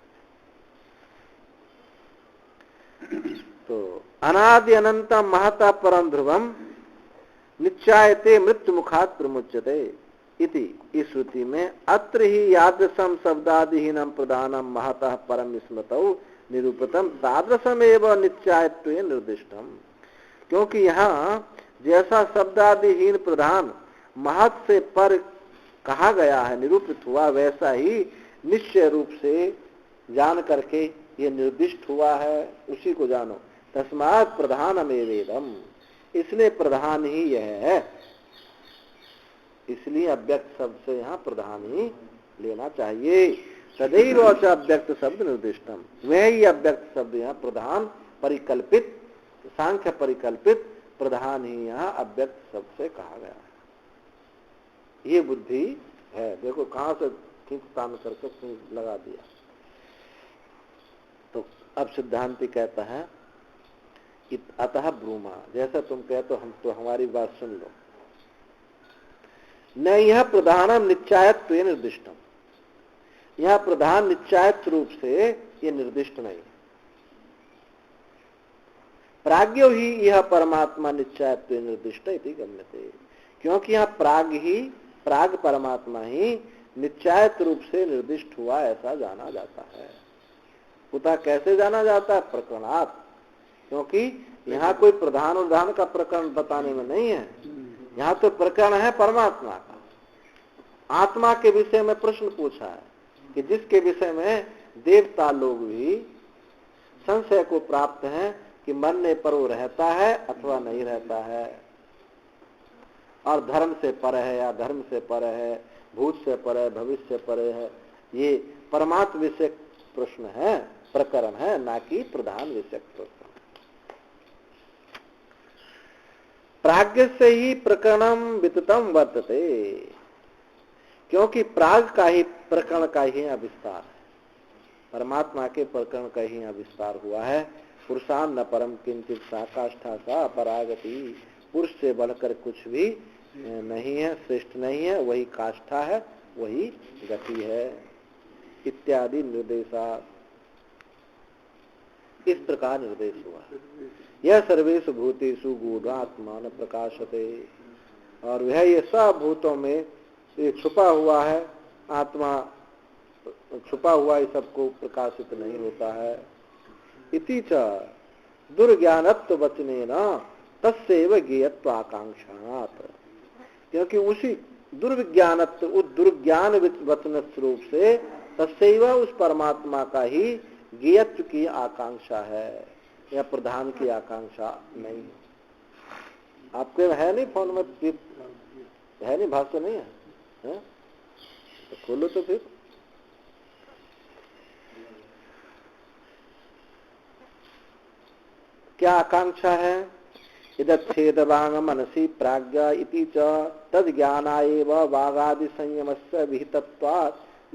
तो अनादि अनंतम महता परम ध्रुवम निश्चायते मृत्यु मुखात प्रमुच्यते इति, इस श्रुति में अत्र ही यादृशम शब्दादिहीनम प्रधानम महतः परम स्मृतौ निरूपितम तादृशम एवं निश्चायत्व निर्दिष्टम। क्योंकि यहाँ जैसा शब्दादिहीन प्रधान महत से पर कहा गया है, निरूपित हुआ, वैसा ही निश्चय रूप से जान करके ये निर्दिष्ट हुआ है, उसी को जानो। तस्मात् प्रधानमेवेदम, इसलिए प्रधान ही यह है। इसलिए अव्यक्त शब्द से यहाँ प्रधान ही लेना चाहिए। तदैव च अव्यक्त शब्द निर्दिष्टम, वह ही अव्यक्त शब्द यहाँ प्रधान परिकल्पित, सांख्य परिकल्पित प्रधान ही यहाँ अव्यक्त शब्द से कहा गया है। ये बुद्धि है। देखो कहां से खींच तान करके खींच लगा दिया। तो अब सिद्धांति कहता है अतः ब्रूमा, जैसा तुम कहते हो हम तो हमारी बात सुन लो। न यह प्रधानम निश्चायत्व निर्दिष्टम, यह प्रधान निश्चायत रूप से ये निर्दिष्ट नहीं। प्राज्ञो ही यह परमात्मा निश्चायत्व निर्दिष्ट इति गम्यते, क्योंकि यहाँ प्राग परमात्मा ही निश्चायत रूप से निर्दिष्ट हुआ ऐसा जाना जाता है। उता कैसे जाना जाता है? प्रकरणात्, क्योंकि यहाँ कोई प्रधान उदाहरण का प्रकरण बताने में नहीं है। यहाँ तो प्रकरण है परमात्मा का। आत्मा के विषय में प्रश्न पूछा है कि जिसके विषय में देवता लोग भी संशय को प्राप्त हैं कि मरने पर वो रहता है अथवा नहीं रहता है, और धर्म से पर है या धर्म से पर है, भूत से पर है, भविष्य से परे है। ये परमात्म विषय प्रश्न है, प्रकरण है, ना कि प्रधान विषय प्रश्न। प्राज्ञ से ही प्रकरणम विततम वर्तते, क्योंकि प्राग का ही प्रकरण का ही विस्तार है, परमात्मा के प्रकरण का ही विस्तार हुआ है। पुरुषान न परम किंचित सा काष्ठा सा अपरागति, पुरुष से बढ़कर कुछ भी नहीं है, श्रेष्ठ नहीं है, वही काष्ठा है, वही गति है इत्यादि निर्देशा। इस प्रकार निर्देश हुआ। यह सर्वेषु भूतेषु गूढ़ात्मान प्रकाशते, और वह ये सब भूतों में छुपा हुआ है, आत्मा छुपा हुआ इस सबको प्रकाशित नहीं होता है। इति च दुर्ज्ञानत्व वचनेन तस्सैव ज्ञेयत्व आकांक्षात्, क्योंकि उसी दुर्विज्ञानत्व, उस दुर्ज्ञान वचन रूप से तस्सैव उस परमात्मा का ही ज्ञेयत्व की आकांक्षा है, या प्रधान की आकांक्षा नहीं। आपके है नहीं फोन में, है नहीं, भाष्य नहीं है, है? तो खोलो तो फिर। क्या आकांक्षा है? इदच्छेदवांग मनसि प्राज्ञा इति च तद्ज्ञानाय वागादि संयमस्य विहितत्वात्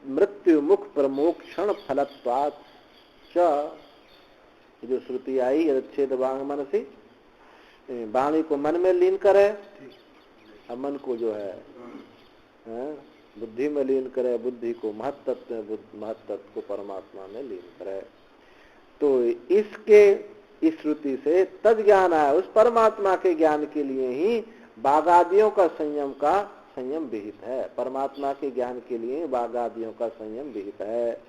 मृत्यु मुख प्रमोक्षण फलत्वात् च, जो श्रुति आई यच्छेदवांग मनसि, वाणी को मन में लीन करे, अब मन को जो है बुद्धि में लीन करे, बुद्धि को महत्तत्व में, महत्तत्व को परमात्मा में लीन करे। तो इसके इस श्रुति से तज्ञान है, उस परमात्मा के ज्ञान के लिए ही बागादियों का संयम विहित है। परमात्मा के ज्ञान के लिए बागादियों का संयम विहित है।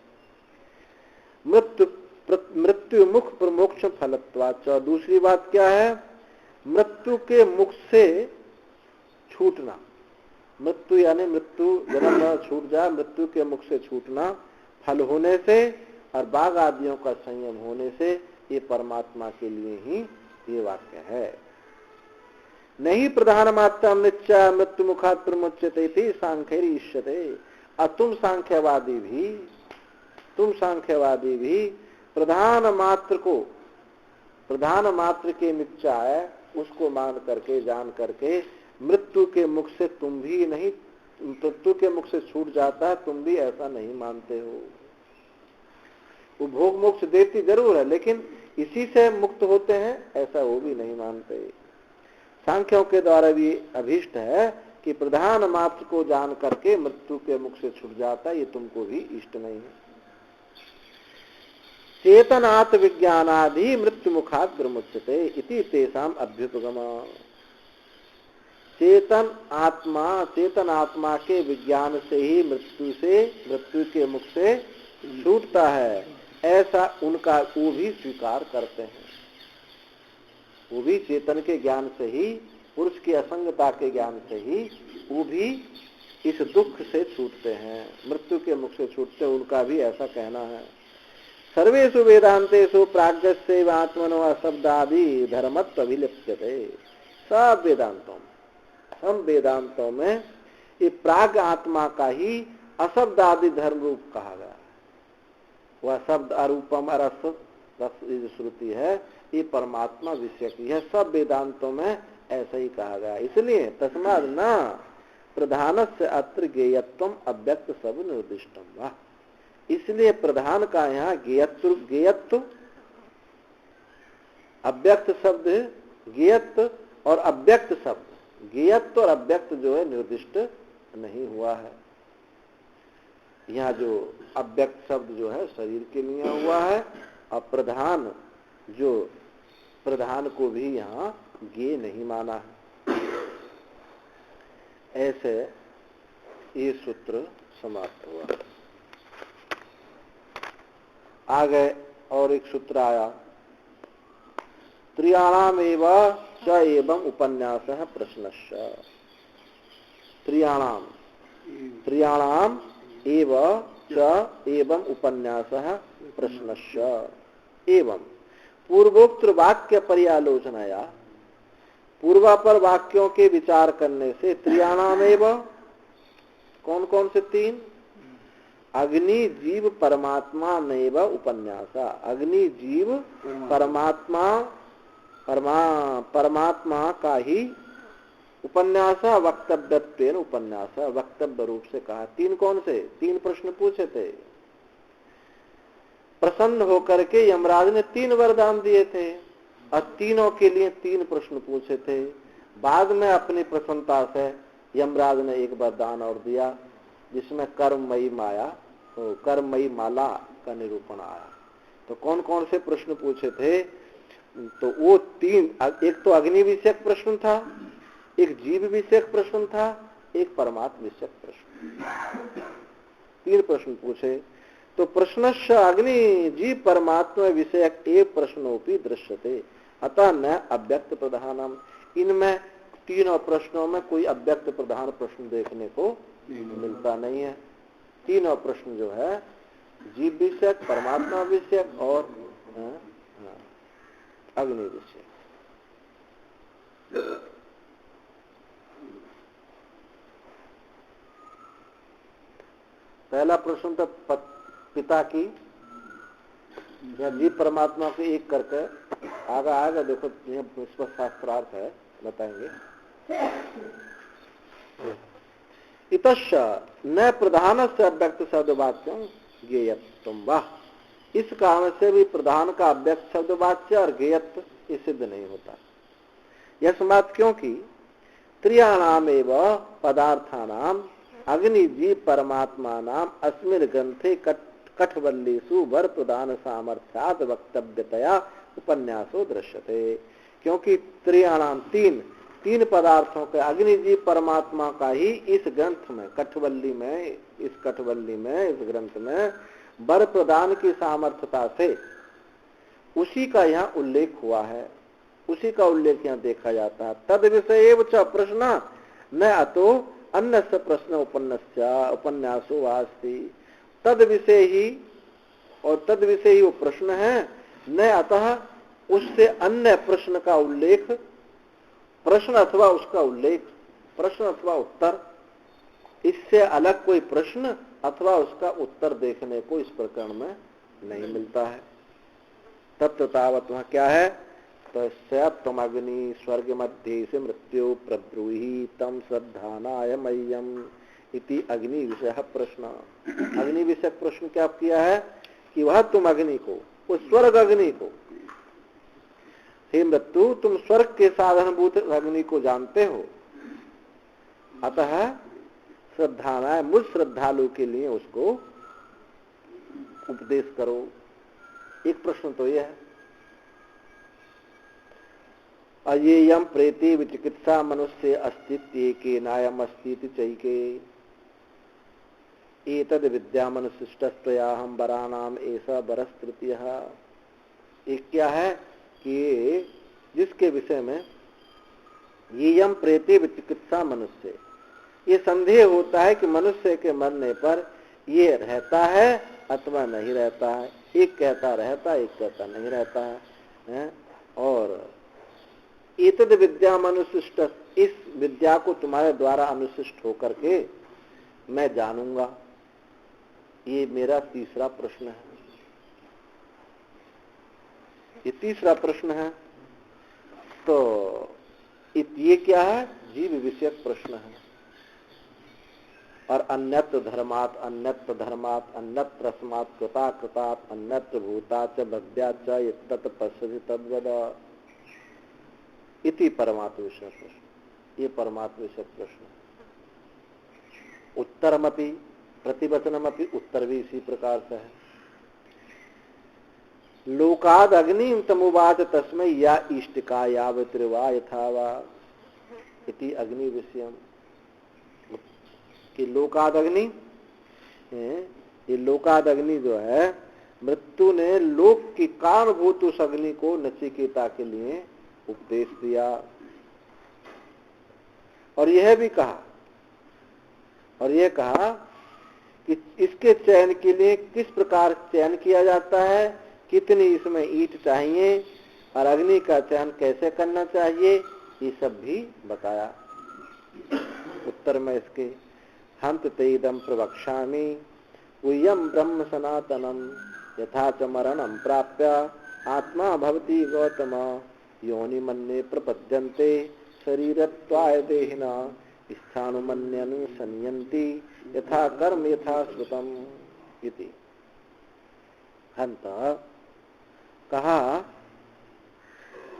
मृत्यु मुख प्रमोक्ष फलत्वाच, दूसरी बात क्या है? मृत्यु के मुख से छूटना, मृत्यु यानी मृत्यु जन्म छूट जाए, मृत्यु के मुख से छूटना फल होने से और बाघ आदियों का संयम होने से, ये परमात्मा के लिए ही ये वाक्य है। नहीं प्रधान मात्र नित्य मृत्यु मुखात प्रमुच्यते थी सांख्यरी इष्यते। और तुम सांख्यवादी भी प्रधान मात्र के नित्या है उसको मान करके जान करके मृत्यु के मुख से तुम भी नहीं, मृत्यु के मुख से छूट जाता है, तुम भी ऐसा नहीं मानते हो। वो भोग मोक्ष देती जरूर है लेकिन इसी से मुक्त होते हैं ऐसा वो भी नहीं मानते। सांख्यों के द्वारा भी अभीष्ट है कि प्रधान मात्र को जान करके मृत्यु के मुख से छूट जाता है, ये तुमको भी इष्ट नहीं है। चेतनात् विज्ञानादि मृत्यु मुखात् प्रमुच्यते इति तेषाम अभ्युपगम। चेतन आत्मा के विज्ञान से ही मृत्यु के मुख से छूटता है, ऐसा उनका वो भी स्वीकार करते हैं। वो भी चेतन के ज्ञान से ही, पुरुष की असंगता के ज्ञान से ही वो भी इस दुख से छूटते हैं, मृत्यु के मुख से छूटते हैं, उनका भी ऐसा कहना है। सर्वेषु वेदांतेषु प्राज्ञस्य आत्मनो अशब्दादि धर्मत्व अभिलिप्यते। सब वेदांतों में ये प्राग आत्मा का ही अशब्दादि धर्म रूप कहा गया। वह शब्द अरूपम अरस जो श्रुति है ये परमात्मा विषय की है, सब वेदांतों में ऐसा ही कहा गया। इसलिए तस्माद न प्रधानस्य अत्र गेयत्वम अव्यक्त सब निर्दिष्टम। वाह, इसलिए प्रधान का यहाँ गेयत्व अव्यक्त शब्द, गेयत्व और अव्यक्त शब्द, गेयत्व और अव्यक्त जो है निर्दिष्ट नहीं हुआ है। यहाँ जो अव्यक्त शब्द जो है शरीर के लिए हुआ है और प्रधान को भी यहाँ गे नहीं माना है। ऐसे ये सूत्र समाप्त हुआ। आगे और एक सूत्र आया, त्रियाणाम एवं च एवं उपन्यासः प्रश्नस्य। त्रियाणाम एवं च एवं उपन्यासः प्रश्नस्य। एवं पूर्वोक्त वाक्य पर्यालोचनाया, पूर्वापर वाक्यों के विचार करने से त्रियाणाम एवं कौन कौन से तीन, अग्नि जीव परमात्मा नैव उपन्यासा। अग्नि जीव परमात्मा का ही उपन्यास, वक्तव्यत्वेन उपन्यास, वक्तव्य रूप से कहा। तीन कौन से, तीन प्रश्न पूछे थे। प्रसन्न होकर के यमराज ने 3 वरदान दिए थे और तीनों के लिए 3 प्रश्न पूछे थे। बाद में अपनी प्रसन्नता से यमराज ने एक वरदान और दिया जिसमें कर्ममयी माला का निरूपण आया। तो कौन कौन से प्रश्न पूछे थे, तो वो 3, एक तो अग्नि विषयक प्रश्न था, एक जीव विषयक प्रश्न था, एक परमात्मा विषयक प्रश्न। 3 प्रश्न पूछे। तो प्रश्नश्च अग्नि जीव परमात्मा विषयक एक प्रश्नोपि दृश्यते अतः न अव्यक्त प्रधानम। इनमें तीनों प्रश्नों में कोई अव्यक्त प्रधान प्रश्न देखने को मिलता नहीं है। तीनों प्रश्न जो है जीव विषयक, परमात्मा विषयक और अग्नि विषयक। पहला प्रश्न तो पिता की या जीव परमात्मा को एक करके आगा देखो, इस पर शास्त्रार्थ है, बताएंगे। इतश्च न प्रधान से अव्यक्त शब्द वाच्यम ज्ञेयत्वम। वाह, इस कारण से भी प्रधान का अव्यक्त शब्द वाच्य और ज्ञेयत्व ये सिद्ध नहीं होता। यस्मात्, क्योंकि त्रियाणाम एवं पदार्थानाम अग्नि जीव परमात्मा नाम अस्मिन् ग्रंथे कठवल्लीसु वर प्रदान सामर्थ्यात् वक्तव्यतया उपन्यासो दृश्यते। क्योंकि त्रियाणाम तीन पदार्थों के अग्नि जीव परमात्मा का ही इस ग्रंथ में, कठवल्ली में, इस ग्रंथ में वर प्रदान की सामर्थ्यता से उसी का यहाँ उल्लेख हुआ है, उसी का उल्लेख यहाँ देखा जाता है। तद विषय एव च प्रश्न न अतो अन्य प्रश्न उपन्यासो वास्ति। तद विषय ही वो प्रश्न है, न अतः उससे अन्य प्रश्न का उल्लेख प्रश्न अथवा उसका उल्लेख, प्रश्न अथवा उत्तर, इससे अलग कोई प्रश्न अथवा उसका उत्तर देखने को इस प्रकरण में नहीं मिलता है। तत्व तावत वहां क्या है? तो सप्तम अग्नि स्वर्ग मध्य से मृत्यु प्रब्रूहि तम श्रद्धानाय मह्यम इति अग्नि विषय प्रश्न। अग्नि विषय प्रश्न क्या किया है कि वह तुम अग्नि को, उस स्वर्ग अग्नि को, हे मृत्यु तुम स्वर्ग के साधनभूत अग्नि को जानते हो, अतः श्रद्धानाय मुझ श्रद्धालु के लिए उसको उपदेश करो। एक प्रश्न तो यह है। अयेयम प्रेति विचिकित्सा मनुष्य अस्तित्व के नायम अस्तित्व चैके एतद विद्या मनुष्यया हम बरानाम ऐसा बरस तृतीय। एक क्या है कि जिसके विषय में ये यम प्रेति विचिकित्सा मनुष्य, ये संदेह होता है कि मनुष्य के मरने पर ये रहता है अथवा नहीं रहता है। एक कहता रहता है, एक कहता नहीं रहता है। और एतद विद्या मनुशिष्ट, इस विद्या को तुम्हारे द्वारा अनुशिष्ट होकर के मैं जानूंगा। ये मेरा तीसरा प्रश्न है। ये तीसरा प्रश्न है। तो ये क्या है? जीव विषयक प्रश्न है। और अन्यत्र धर्मात् अन्यत्र धर्मात् अन्यत्र अस्मात् कृता कृतात् अन्यत्र भूताच भव्याच तत् पश्यति तद्वद इति परमात्म विषय प्रश्न। ये परमात्म विषय प्रश्न। उत्तरमपि प्रतिवचनमपि, उत्तर भी इसी प्रकार से है। लोकाद अग्निम तमुवाच तस्मै या इष्टिका यावत्रिवा यथावा इति अग्नि विषयम। कि लोकाद अग्नि, ये लोकाद अग्नि जो है, मृत्यु ने लोक की कारणभूत उस अग्नि को नचिकेता के लिए उपदेश दिया। और यह भी कहा, और यह कहा कि इसके चयन के लिए किस प्रकार चयन किया जाता है, कितनी इसमें ईंट चाहिए और अग्नि का चयन कैसे करना चाहिए, ये सब भी बताया। उत्तर में इसके हंत तेदम प्रवक्ष्यामि उयम ब्रह्म सनातनम यथा च मरणम प्राप्य आत्मा भवति गौतम योनि मन्ये प्रपद्यन्ते शरीरत्वाय देहिना स्थानुमन्यनुसंयन्ति यथा कर्म यथा श्रुतम इति। हंत कहा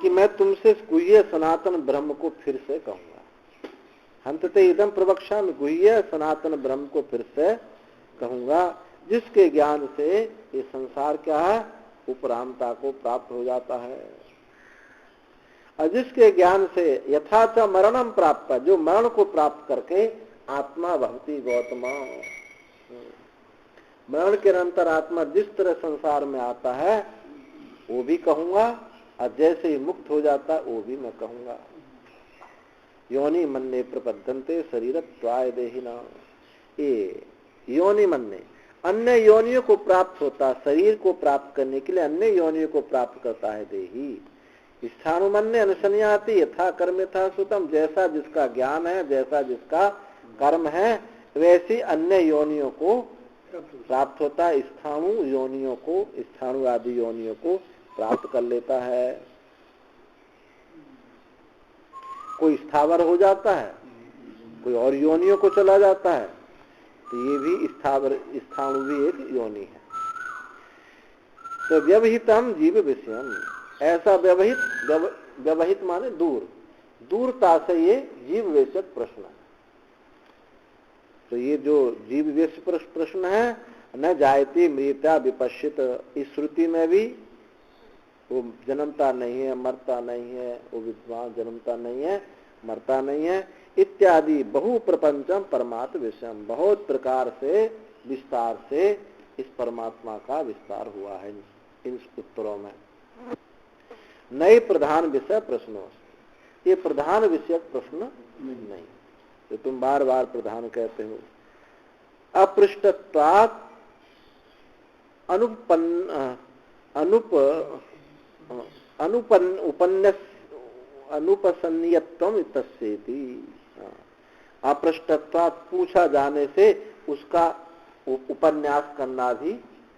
कि मैं तुमसे गुह्य सनातन ब्रह्म को फिर से कहूंगा। हंतते इदम प्रवक्षा में गुह्य सनातन ब्रह्म को फिर से कहूंगा, जिसके ज्ञान से ये संसार क्या है, उपरामता को प्राप्त हो जाता है। और जिसके ज्ञान से यथाच मरणम प्राप्त, जो मरण को प्राप्त करके आत्मा भवति गौतमा, मरण के अंतर आत्मा जिस तरह संसार में आता है वो भी कहूंगा, और जैसे ही मुक्त हो जाता वो भी मैं कहूंगा। योनि मन्ये प्रपद्यन्ते शरीरत्वाय देहिना। ये योनि मन्ये, अन्य योनियों को प्राप्त होता, शरीर को प्राप्त करने के लिए अन्य योनियों को प्राप्त करता है देही। स्थानुमन्य अनुसन्याति यथा कर्म यथा श्रुतम, जैसा जिसका ज्ञान है, जैसा जिसका कर्म है, वैसी अन्य योनियों को प्राप्त होता है। स्थाणु योनियों को, स्थाणु आदि योनियों को प्राप्त कर लेता है। कोई स्थावर हो जाता है, कोई और योनियों को चला जाता है, तो ये भी स्थावर, स्थाणु भी एक योनि है। तो व्यवहितम जीव विषयम, ऐसा व्यवहित, व्यवहित माने दूर, दूरता से ये जीव विषयक प्रश्न है। तो ये जो जीव विषय प्रश्न है, न जायते मृत्या विपश्चित, इस श्रुति में भी वो जन्मता नहीं है, मरता नहीं है, वो विद्वान जन्मता नहीं है, मरता नहीं है इत्यादि बहु प्रपंचम परमात्म विषयम, बहुत प्रकार से विस्तार से इस परमात्मा का विस्तार हुआ है इन उत्तरों में। नए प्रधान विषय प्रश्नों, ये प्रधान विषय प्रश्न नहीं, तो तुम बार बार प्रधान कहते हो। अपृष्टत्वात् अनुपसन्नियत्वम तस्येति। अपृष्टत्वात् पूछा जाने से उसका उपन्यास करना भी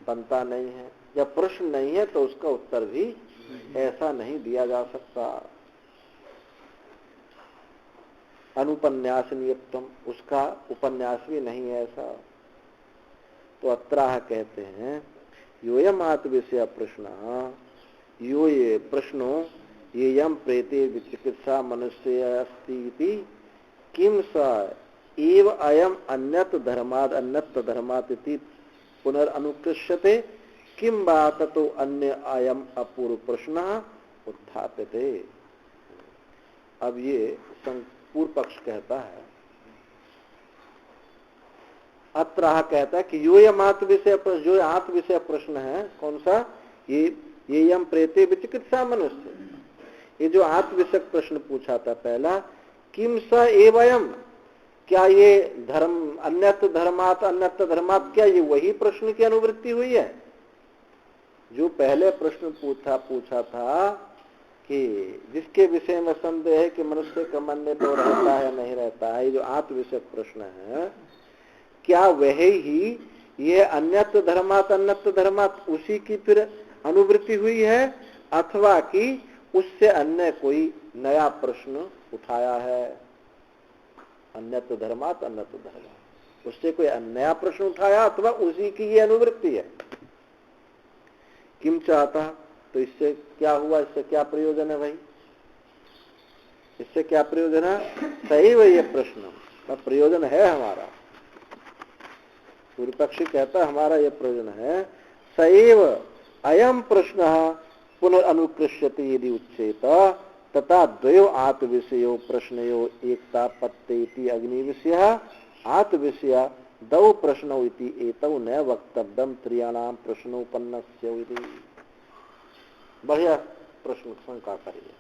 बनता नहीं है। जब प्रश्न नहीं है तो उसका उत्तर भी ऐसा नहीं दिया जा सकता। अनुपन्यास नियतम, उसका उपन्यास भी नहीं है ऐसा। तो अत्राह कहते हैं योयम आत्म विषय प्रश्न, यो ये प्रश्नो ये यम प्रेते विचिकित्सा मनुष्य अस्ति किम स एव अयम अन्यत धर्माद अन्यत धर्मात् इति पुनरनुकृष्यते किम बात तो अन्य अयम अपूर्व प्रश्न उत्थाप्यते। अब ये पूर्व पक्ष कहता है, अत्राह कहता है कि यो यम आत्म विषय, जो आत्म विषय प्रश्न है कौन सा, ये यम प्रेते विचिकित्सा मनुष्य, ये जो आत्म विषय प्रश्न पूछा था पहला, किम स एवयम, क्या ये धर्म अन्यत्र धर्मात अन्यत्र धर्मात, क्या ये वही प्रश्न की अनुवृत्ति हुई है जो पहले प्रश्न पूछा था कि जिसके विषय में संदेह है कि मनुष्य का मन में तो रहता है नहीं रहता है, ये जो आत्म विषय प्रश्न है, क्या वह ही ये अन्यत्र धर्मात अन्यत्र धर्मात उसी की फिर अनुवृत्ति हुई है, अथवा कि उससे अन्य कोई नया प्रश्न उठाया है। अन्यत्र धर्मात अन्यत्र धर्मात, उससे कोई नया प्रश्न उठाया अथवा उसी की ये अनुवृत्ति है। किम चाहता, तो इससे क्या हुआ, इससे क्या प्रयोजन है भाई, इससे क्या प्रयोजन है, सही वही ये प्रश्न का प्रयोजन है हमारा। पूर्व पक्षी कहता हमारा ये प्रयोजन है, सैव अयम प्रश्न पुनरनुकृष्यति यदि उच्चेत तथा द्वयो आत्म विषयो प्रश्नयो एकता पत्तेति अग्नि विषय आत्म विषय दौ प्रश्नौ इति एतौ न वक्तव्यम त्रियाणाम प्रश्नोपन्नस्य इति। बढ़िया प्रश्न शंका करिए,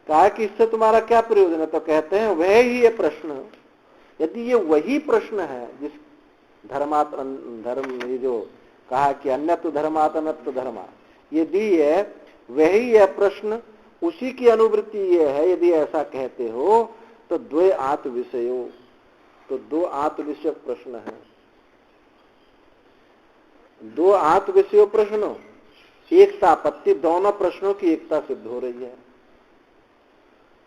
कहा कि इससे तुम्हारा क्या प्रयोजन है, तो कहते हैं वह ही ये प्रश्न, यदि ये वही प्रश्न है जिस धर्मात धर्म, ये जो कहा कि अन्यत्र धर्मात अन्यत्र धर्मा, यदि ये वही यह प्रश्न उसी की अनुवृत्ति ये है, यदि ऐसा कहते हो तो द्वय आत्म विषयों, तो दो आत्म विषय प्रश्न है, दो आत्म विषय प्रश्नों एकता आपत्ति, दोनों प्रश्नों की एकता सिद्ध हो रही है।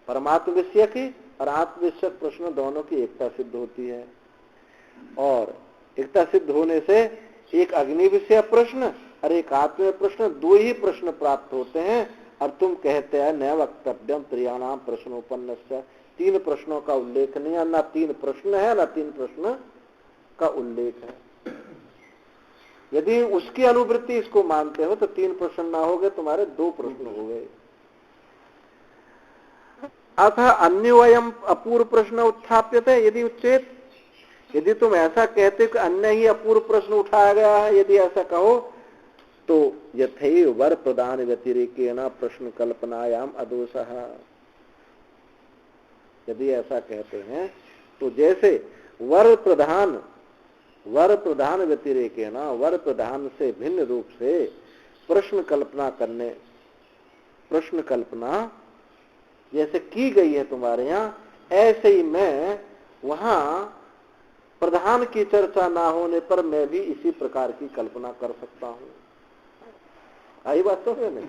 परमात्म विषय की और आत्म विषय प्रश्न दोनों की एकता सिद्ध होती है, और एकता सिद्ध होने से एक अग्नि विषय प्रश्न और एक आत्म प्रश्न, दो ही प्रश्न प्राप्त होते हैं। और तुम कहते हैं न वक्तव्यम त्रियाणाम प्रश्नोपन्नस्य, तीन प्रश्नों का उल्लेख नहीं है, ना तीन प्रश्न है ना तीन प्रश्न का उल्लेख है। यदि उसकी अनुवृत्ति इसको मानते हो तो तीन प्रश्न ना हो गए, तुम्हारे दो प्रश्न हो गए। अतः अन्योयम अपूर्व प्रश्न उत्थाप्यते यदि उच्चेत, यदि तुम ऐसा कहते कि अन्य ही अपूर्व प्रश्न उठाया गया है, यदि ऐसा कहो तो यथैव वर प्रदान व्यतिरेकेण प्रश्न कल्पनायाम अदोषः। यदि ऐसा कहते हैं तो जैसे वर प्रधान व्यतिरेकेण, वर प्रधान से भिन्न रूप से प्रश्न कल्पना जैसे की गई है तुम्हारे यहाँ, ऐसे ही मैं वहां प्रधान की चर्चा ना होने पर मैं भी इसी प्रकार की कल्पना कर सकता हूं। आई बात तो है नहीं,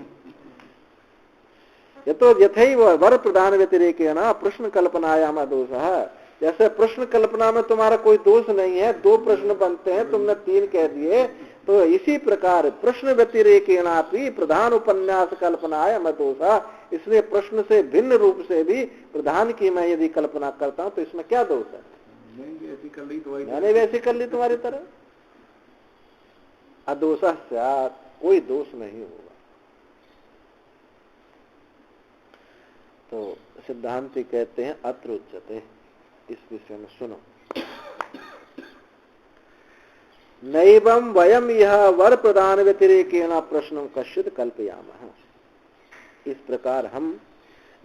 ये तो यथैव वर प्रधान व्यतिरेकेण प्रश्न कल्पनायाम दोषः, जैसे प्रश्न कल्पना में तुम्हारा कोई दोष नहीं है, दो प्रश्न बनते हैं, तुमने तीन कह दिए, तो इसी प्रकार प्रश्न व्यतिरेकेणापि प्रधान उपन्यास कल्पनायाम दोषः, इसलिए प्रश्न से भिन्न रूप से भी प्रधान की मैं यदि कल्पना करता हूं तो इसमें क्या दोष है, मैंने वैसी कर ली तुम्हारी तरह, अदोषः स्यात्, कोई दोष नहीं होगा। तो सिद्धांति कहते हैं अत्र उच्यते, इस विषय में सुनो, नैवं वयम यह वर प्रदान व्यतिरेकेण प्रश्न कश्चित् कल्पयामः, इस प्रकार हम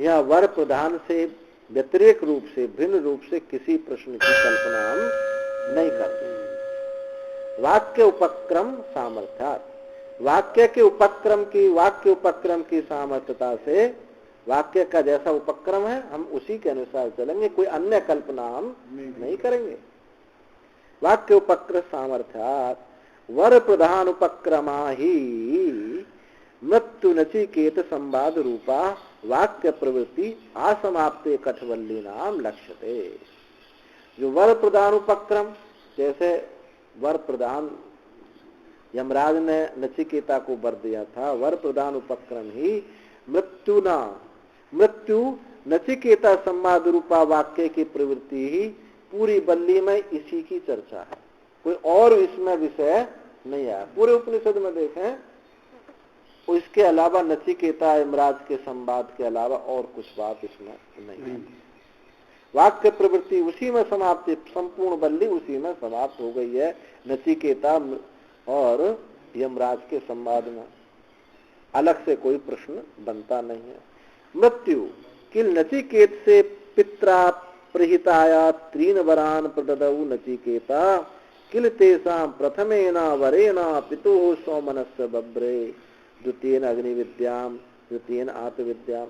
यह वर प्रदान से व्यतिरेक रूप से भिन्न रूप से किसी प्रश्न की कल्पना हम नहीं करते। वाक्य उपक्रम सामर्थ्यात्, वाक्य उपक्रम की सामर्थ्यता से वाक्य का जैसा उपक्रम है हम उसी के अनुसार चलेंगे, कोई अन्य कल्पना हम नहीं करेंगे। वाक्य उपक्रम सामर्थ्यात् वर प्रधान उपक्रमा ही मृत्यु नचिकेत संवाद रूपा वाक्य प्रवृत्ति असमाप्ते कठवल्ली नाम लक्ष्यते। जो वर प्रधान उपक्रम, जैसे वर प्रधान यमराज ने नचिकेता को वर दिया था, वर प्रधान उपक्रम ही मृत्यु नचिकेता संवाद रूपा वाक्य की प्रवृत्ति ही पूरी बल्ली में इसी की चर्चा है, कोई और इसमें विषय नहीं है। पूरे उपनिषद में देखें, इसके अलावा नचिकेता यमराज के संवाद के अलावा और कुछ बात इसमें नहीं है। वाक्य प्रवृत्ति उसी में समाप्त, संपूर्ण बल्ली उसी में समाप्त हो गई है, नचिकेता और यमराज के संवाद में अलग से कोई प्रश्न बनता नहीं है। मृत्यु किल नचिकेत से पित्रा प्रहिताया त्रीन वरान प्रददौ नचिकेता किल तेषां प्रथमेन वरेण पितुः सौमनस्य बभ्रे द्वितीयेन अग्निविद्यां द्वितीयेन आत्मविद्यां।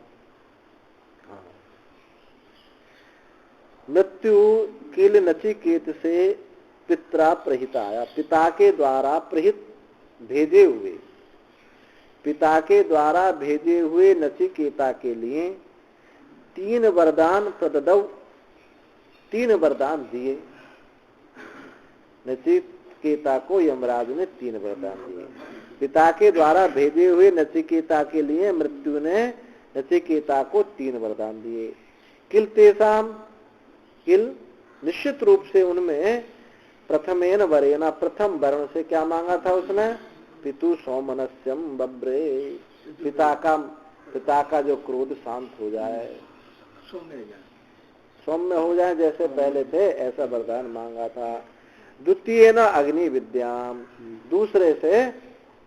मृत्यु किल नचिकेत से पित्रा प्रहिताया, पिता के द्वारा प्रहित भेजे हुए, पिता के द्वारा भेजे हुए नचिकेता के लिए तीन वरदान प्रददौ, तीन वरदान दिए। नचिकेता को यमराज ने तीन वरदान दिए। पिता के द्वारा भेजे हुए नचिकेता के लिए मृत्यु ने नचिकेता को तीन वरदान दिए। किल तेषाम, किल निश्चित रूप से उनमें प्रथमेन वरेना, प्रथम वर्ण से क्या मांगा था उसने? पितु सौमनस्यम बब्रे, पिता का जो क्रोध शांत हो जाए, सौम्य हो जाए, जैसे पहले थे ऐसा वरदान मांगा था। द्वितीय न अग्नि विद्याम, दूसरे से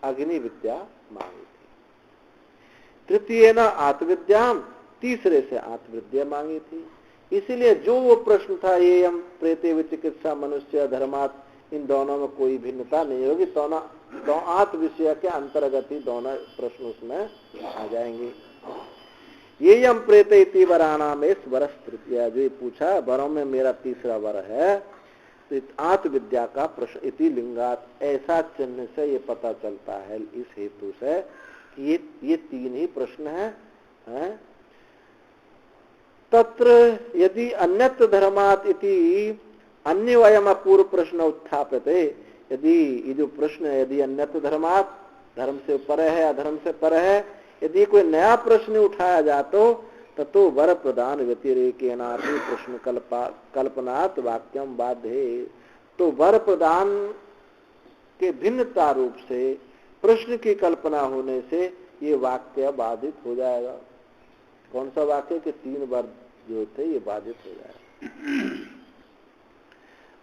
अग्नि विद्या मांगी थी। तृतीय न आत्मविद्याम, तीसरे से आत्मविद्या मांगी थी। इसीलिए जो वो प्रश्न था, ये हम प्रेते विचिकित्सा मनुष्य धर्मात्, इन दोनों में कोई भिन्नता नहीं होगी, दो आत्म विषय के अंतर्गत ही दोनों प्रश्न उसमें आ जाएंगे। ये यम प्रेत इति वराणाम वरस तृतीया, जो पूछा वरों में मेरा तीसरा वर है, तो आत्मविद्या का प्रश्न इति लिंगात, ऐसा चिन्ह से ये पता चलता है, इस हेतु से कि ये तीन ही प्रश्न है। तत्र यदि अन्यत्र धर्मात् इति अन्यवयम अपूर्व प्रश्न उत्थाप्यते, यदि ये जो प्रश्न है, यदि अन्यत्र धर्मात्, धर्म से पर है, अधर्म से पर है, यदि कोई नया प्रश्न उठाया जातो ततो वर प्रदान व्यतिरेकेनापि प्रश्न कल्पनात् वाक्यम बाध्ये, तो वर प्रदान के भिन्नता रूप से प्रश्न की कल्पना होने से ये वाक्य बाधित हो जाएगा। कौन सा वाक्य के तीन वर जो थे ये बाधित हो जाएगा।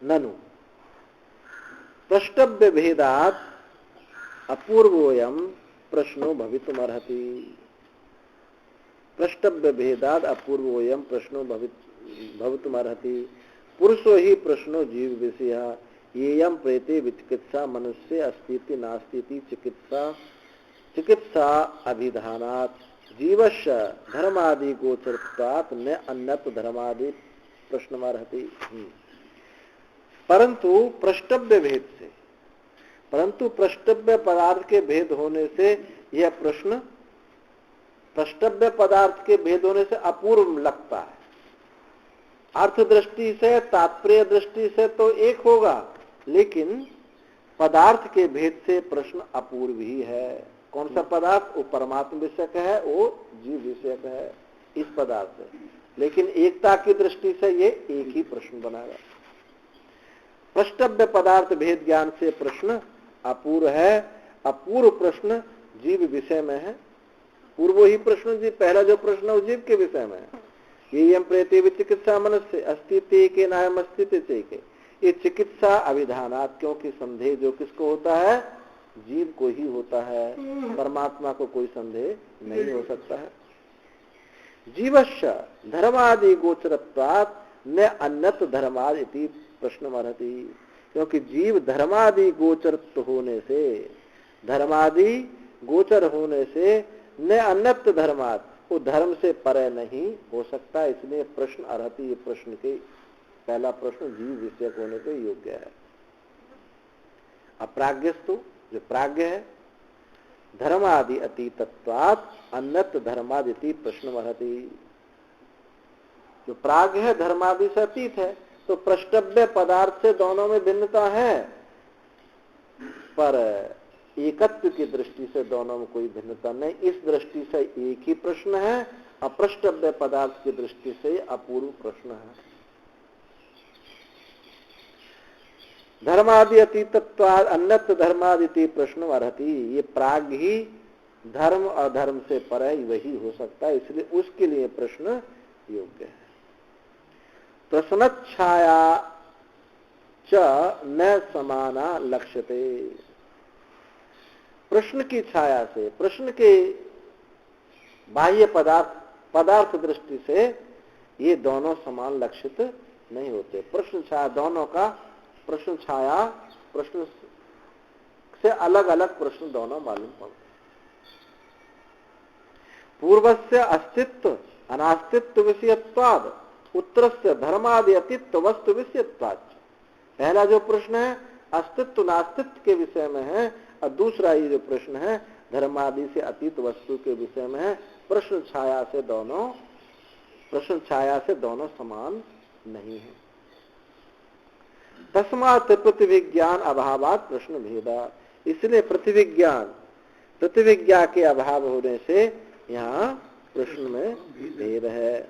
ननु प्रष्टव्य भेदात् अपूर्वोयम प्रश्नो भवितुमर्हति, प्रष्टव्य भेदाद अपूर्वोयम प्रश्नो भवितुमर्हति, पुरुषो ही प्रश्नो जीव विषय, येयम प्रेते विचिकित्सा मनुष्य अस्तीति नास्तीति चिकित्सा अभिधानात् जीवस्य धर्मादि गोचरत्वात् न अन्यत धर्मादि प्रश्नमर्हति। परंतु प्रष्टव्य भेद से, परंतु प्रष्टव्य पदार्थ के भेद होने से यह प्रश्न प्रष्टव्य पदार्थ के भेद होने से अपूर्व लगता है। अर्थ दृष्टि से, तात्पर्य दृष्टि से तो एक होगा, लेकिन पदार्थ के भेद से प्रश्न अपूर्व ही है। कौन सा पदार्थ? वो परमात्म विषयक है, वो जीव विषयक है इस पदार्थ से, लेकिन एकता की दृष्टि से ये एक ही प्रश्न बनाएगा। प्रष्टव्य पदार्थ भेद ज्ञान से प्रश्न अपूर्व है, अपूर्व प्रश्न जीव विषय में है। पूर्व ही प्रश्न जीव, पहला जो प्रश्न वो जीव के विषय में है। ये यम प्रेते विचिकित्सा मनुष्य अस्तित्व के नायम अस्तित्व के, ये चिकित्सा अभिधानात्, क्योंकि संदेह जो किसको होता है? जीव को ही होता है, परमात्मा को कोई संदेह नहीं हो सकता है। जीवस्य धर्मादि गोचरत्वात् न अन्यत धर्माद इति प्रश्नमर्हति, क्योंकि जीव धर्मादि गोचरत्व होने से धर्मादि गोचर होने से न अन्यत्र धर्मात्, वो धर्म से परे नहीं हो सकता। इसलिए प्रश्न अर्हति, ये प्रश्न के पहला प्रश्न जीव विषयक होने के योग्य है। अप्राज्ञस्तु, जो प्राज्ञ है, धर्मादि अतीतत्वात् अन्यत्र धर्मादिति प्रश्न अर्हति। जो प्राज्ञ है धर्मादि से अतीत है, तो प्रष्टव्य पदार्थ से दोनों में भिन्नता है, पर एकत्व की दृष्टि से दोनों में कोई भिन्नता नहीं। इस दृष्टि से एक ही प्रश्न है, अप्रष्टव्य पदार्थ की दृष्टि से अपूर्व प्रश्न है। धर्मादि अतीतत्वात् अन्यत्र धर्मादिति प्रश्न अर्हति, ये प्राग ही धर्म अधर्म से परे वही हो सकता है, इसलिए उसके लिए प्रश्न योग्य है। प्रश्नच्छाया च न समाना लक्ष्यते, प्रश्न की छाया से, प्रश्न के बाह्य पदार्थ दृष्टि से ये दोनों समान लक्षित नहीं होते। प्रश्न छाया दोनों का, प्रश्न छाया प्रश्न से अलग अलग प्रश्न दोनों मालूम पड़ते। पूर्वस्य अस्तित्व अनास्तित्व विषयत्वाद, उत्तरस्य धर्मादि अतित्व वस्तु विषयत्वाद। पहला जो प्रश्न है अस्तित्व नास्तित्व के विषय में है, और दूसरा ये जो प्रश्न है धर्मादि से अतीत वस्तु के विषय में है। प्रश्न छाया से दोनों समान नहीं है। तस्मात् प्रतिविज्ञान अभावात् प्रश्न भेदा, इसलिए प्रतिविज्ञा के अभाव होने से यहाँ प्रश्न में भेद है।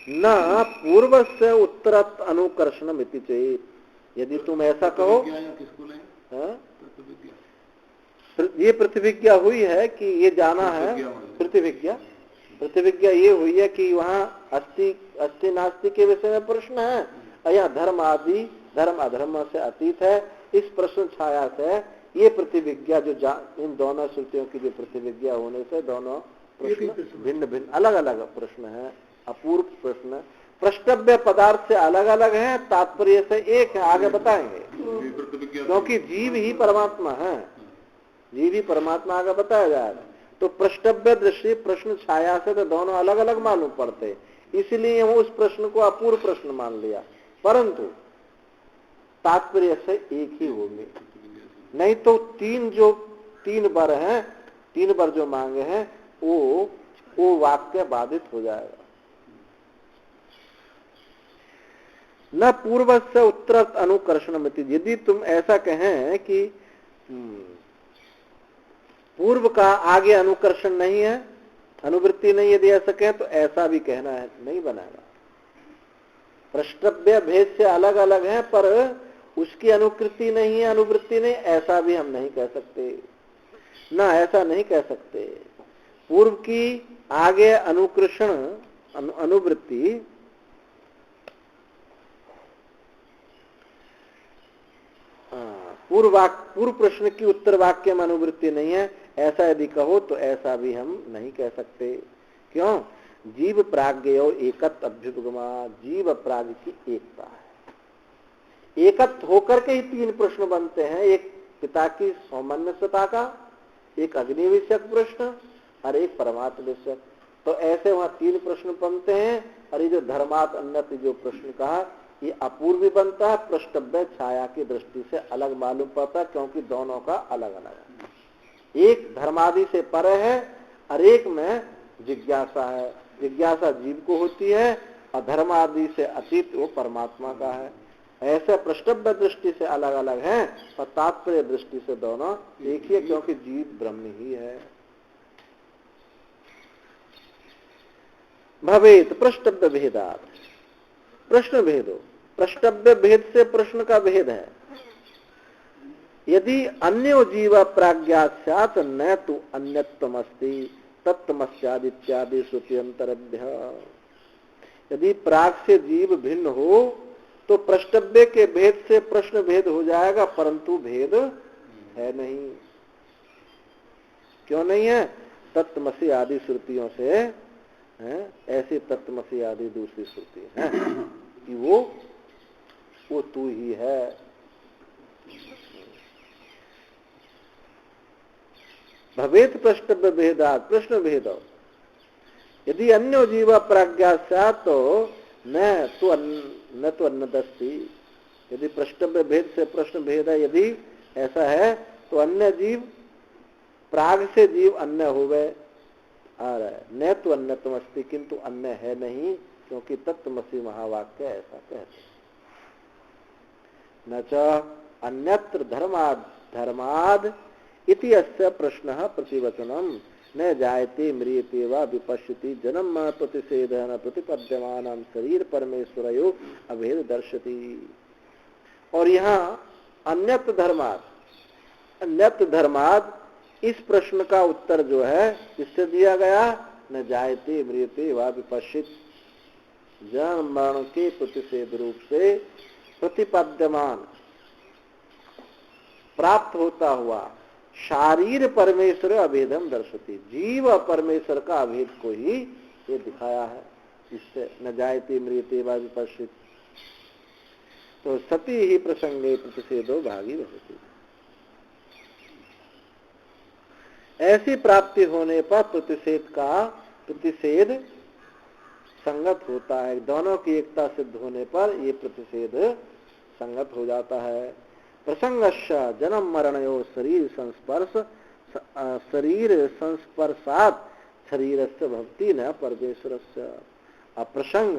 न पूर्व से उत्तरत अनुकर्षण मिति चेत, यदि तुम ऐसा कहो, ये प्रतिविज्ञा हुई है कि ये जाना है, प्रतिविज्ञा ये हुई है कि वहाँ अस्ति नास्ति के विषय में प्रश्न है, और यहाँ धर्म आदि धर्म अधर्म से अतीत है। इस प्रश्न छाया से ये प्रतिविज्ञा जो इन दोनों श्रुतियों की जो प्रतिविज्ञा होने से दोनों प्रश्न भिन्न भिन्न अलग अलग प्रश्न है, अपूर्व प्रश्न। प्रष्टव्य पदार्थ से अलग अलग है, तात्पर्य से एक है, आगे बताएंगे, क्योंकि जीव ही परमात्मा है, जीव ही परमात्मा आगे बताया जाएगा। तो प्रष्टव्य दृष्टि प्रश्न छाया से तो दोनों अलग अलग मालूम पड़ते, इसलिए उस प्रश्न को अपूर्व प्रश्न मान लिया, परंतु तात्पर्य से एक ही होंगे। नहीं तो तीन बार जो मांगे हैं वो वाक्य बाधित हो जाएगा। न पूर्व से उत्तर अनुकर्षण मिति, यदि तुम ऐसा कहें कि पूर्व का आगे अनुकर्षण नहीं है, अनुवृत्ति नहीं, यदि ऐसा कहें तो ऐसा भी कहना है, नहीं बनेगा। प्रष्टव्य भेद से अलग अलग है, पर उसकी अनुकृति नहीं है, अनुवृत्ति नहीं, ऐसा भी हम नहीं कह सकते ना, ऐसा नहीं कह सकते। पूर्व की आगे अनुकृषण अनुवृत्ति पूर्व प्रश्न की उत्तर वाक्य में अनुवृत्ति नहीं है, ऐसा यदि कहो तो ऐसा भी हम नहीं कह सकते। क्यों? जीव प्राज्ञयो एकत्व अभ्युपगमा, जीव प्राज्ञ की एकता है, एकत्व होकर के ही तीन प्रश्न बनते हैं। एक पिता की सौमनस्यता का, एक अग्नि विषयक प्रश्न और एक परमात्म विषयक। तो ऐसे वहां तीन प्रश्न बनते हैं, और ये जो धर्मात् अन्यत्र जो प्रश्न कहा ये अपूर्व बनता है, प्रष्टव्य छाया की दृष्टि से अलग मालूम पड़ता है, क्योंकि दोनों का अलग अलग है। एक धर्मादि से परे है और एक में जिज्ञासा है, जिज्ञासा जीव को होती है, और धर्मादि से अतीत वो परमात्मा का है। ऐसे प्रष्टव्य दृष्टि से अलग अलग हैं, और तात्पर्य दृष्टि से दोनों एक ही है, क्योंकि जीव ब्रह्म ही है। भवेत प्रष्टव्य भेदात्, प्रश्न भेदो, प्रष्टव्य भेद से प्रश्न का भेद है। यदि अन्यो जीव प्राज्ञात् स्यात् न तु अन्यत्वमस्ति तत्तमस्याद् इत्यादि श्रुत्यंतरभ्य। यदि प्राग से जीव भिन्न हो तो प्रष्टव्य के भेद से प्रश्न भेद हो जाएगा, परंतु भेद है नहीं। क्यों नहीं है? तत्तमसि आदि श्रुतियों से है, ऐसी तत्तमसि आदि दूसरी श्रुति है कि वो वो तू ही है। भवेत प्रष्टव्य भेदात प्रश्न भेद, यदि अन्यो जीव प्राज्ञा स्यात् तो न तो अन्नदस्ति। यदि प्रष्टव्य भेद से प्रश्न भेद है, यदि ऐसा है तो अन्य जीव प्राग से जीव अन्य हो गए आ रहा है। न तो अन्यतमस्ति, किंतु अन्य है नहीं, क्योंकि तत्त्वमसि महावाक्य ऐसा कहते हैं। न च अन्यत्र धर्माद इति अस्य प्रश्नः प्रतिवचनम् न जायते म्रियते वा विपश्यति जन्म प्रतिषेधन प्रतिपद्यमानं शरीर परमेश्वरयो अभेद दर्शति। और यहाँ अन्यत्र धर्माद इस प्रश्न का उत्तर जो है किससे दिया गया? न जायते म्रियते वा विपश्यत, जन्म मरण के प्रतिषेध रूप से प्रतिपद्यमान प्राप्त होता हुआ शारीर परमेश्वर अभेदम दर्शति, जीव परमेश्वर का अभेद को ही ये दिखाया है। इससे न जायते म्रियते वा विपश्यत, तो सती ही प्रसंगे प्रतिषेधो भागी भवति। ऐसी प्राप्ति होने पर प्रतिषेध संगत होता है। दोनों की एकता सिद्ध होने पर ये प्रतिषेध संगत हो जाता है। प्रसंगश्च जन्म मरणयो शरीर संस्पर्शात् शरीरस्य भक्ति न परमेश्वरस्य। प्रसंग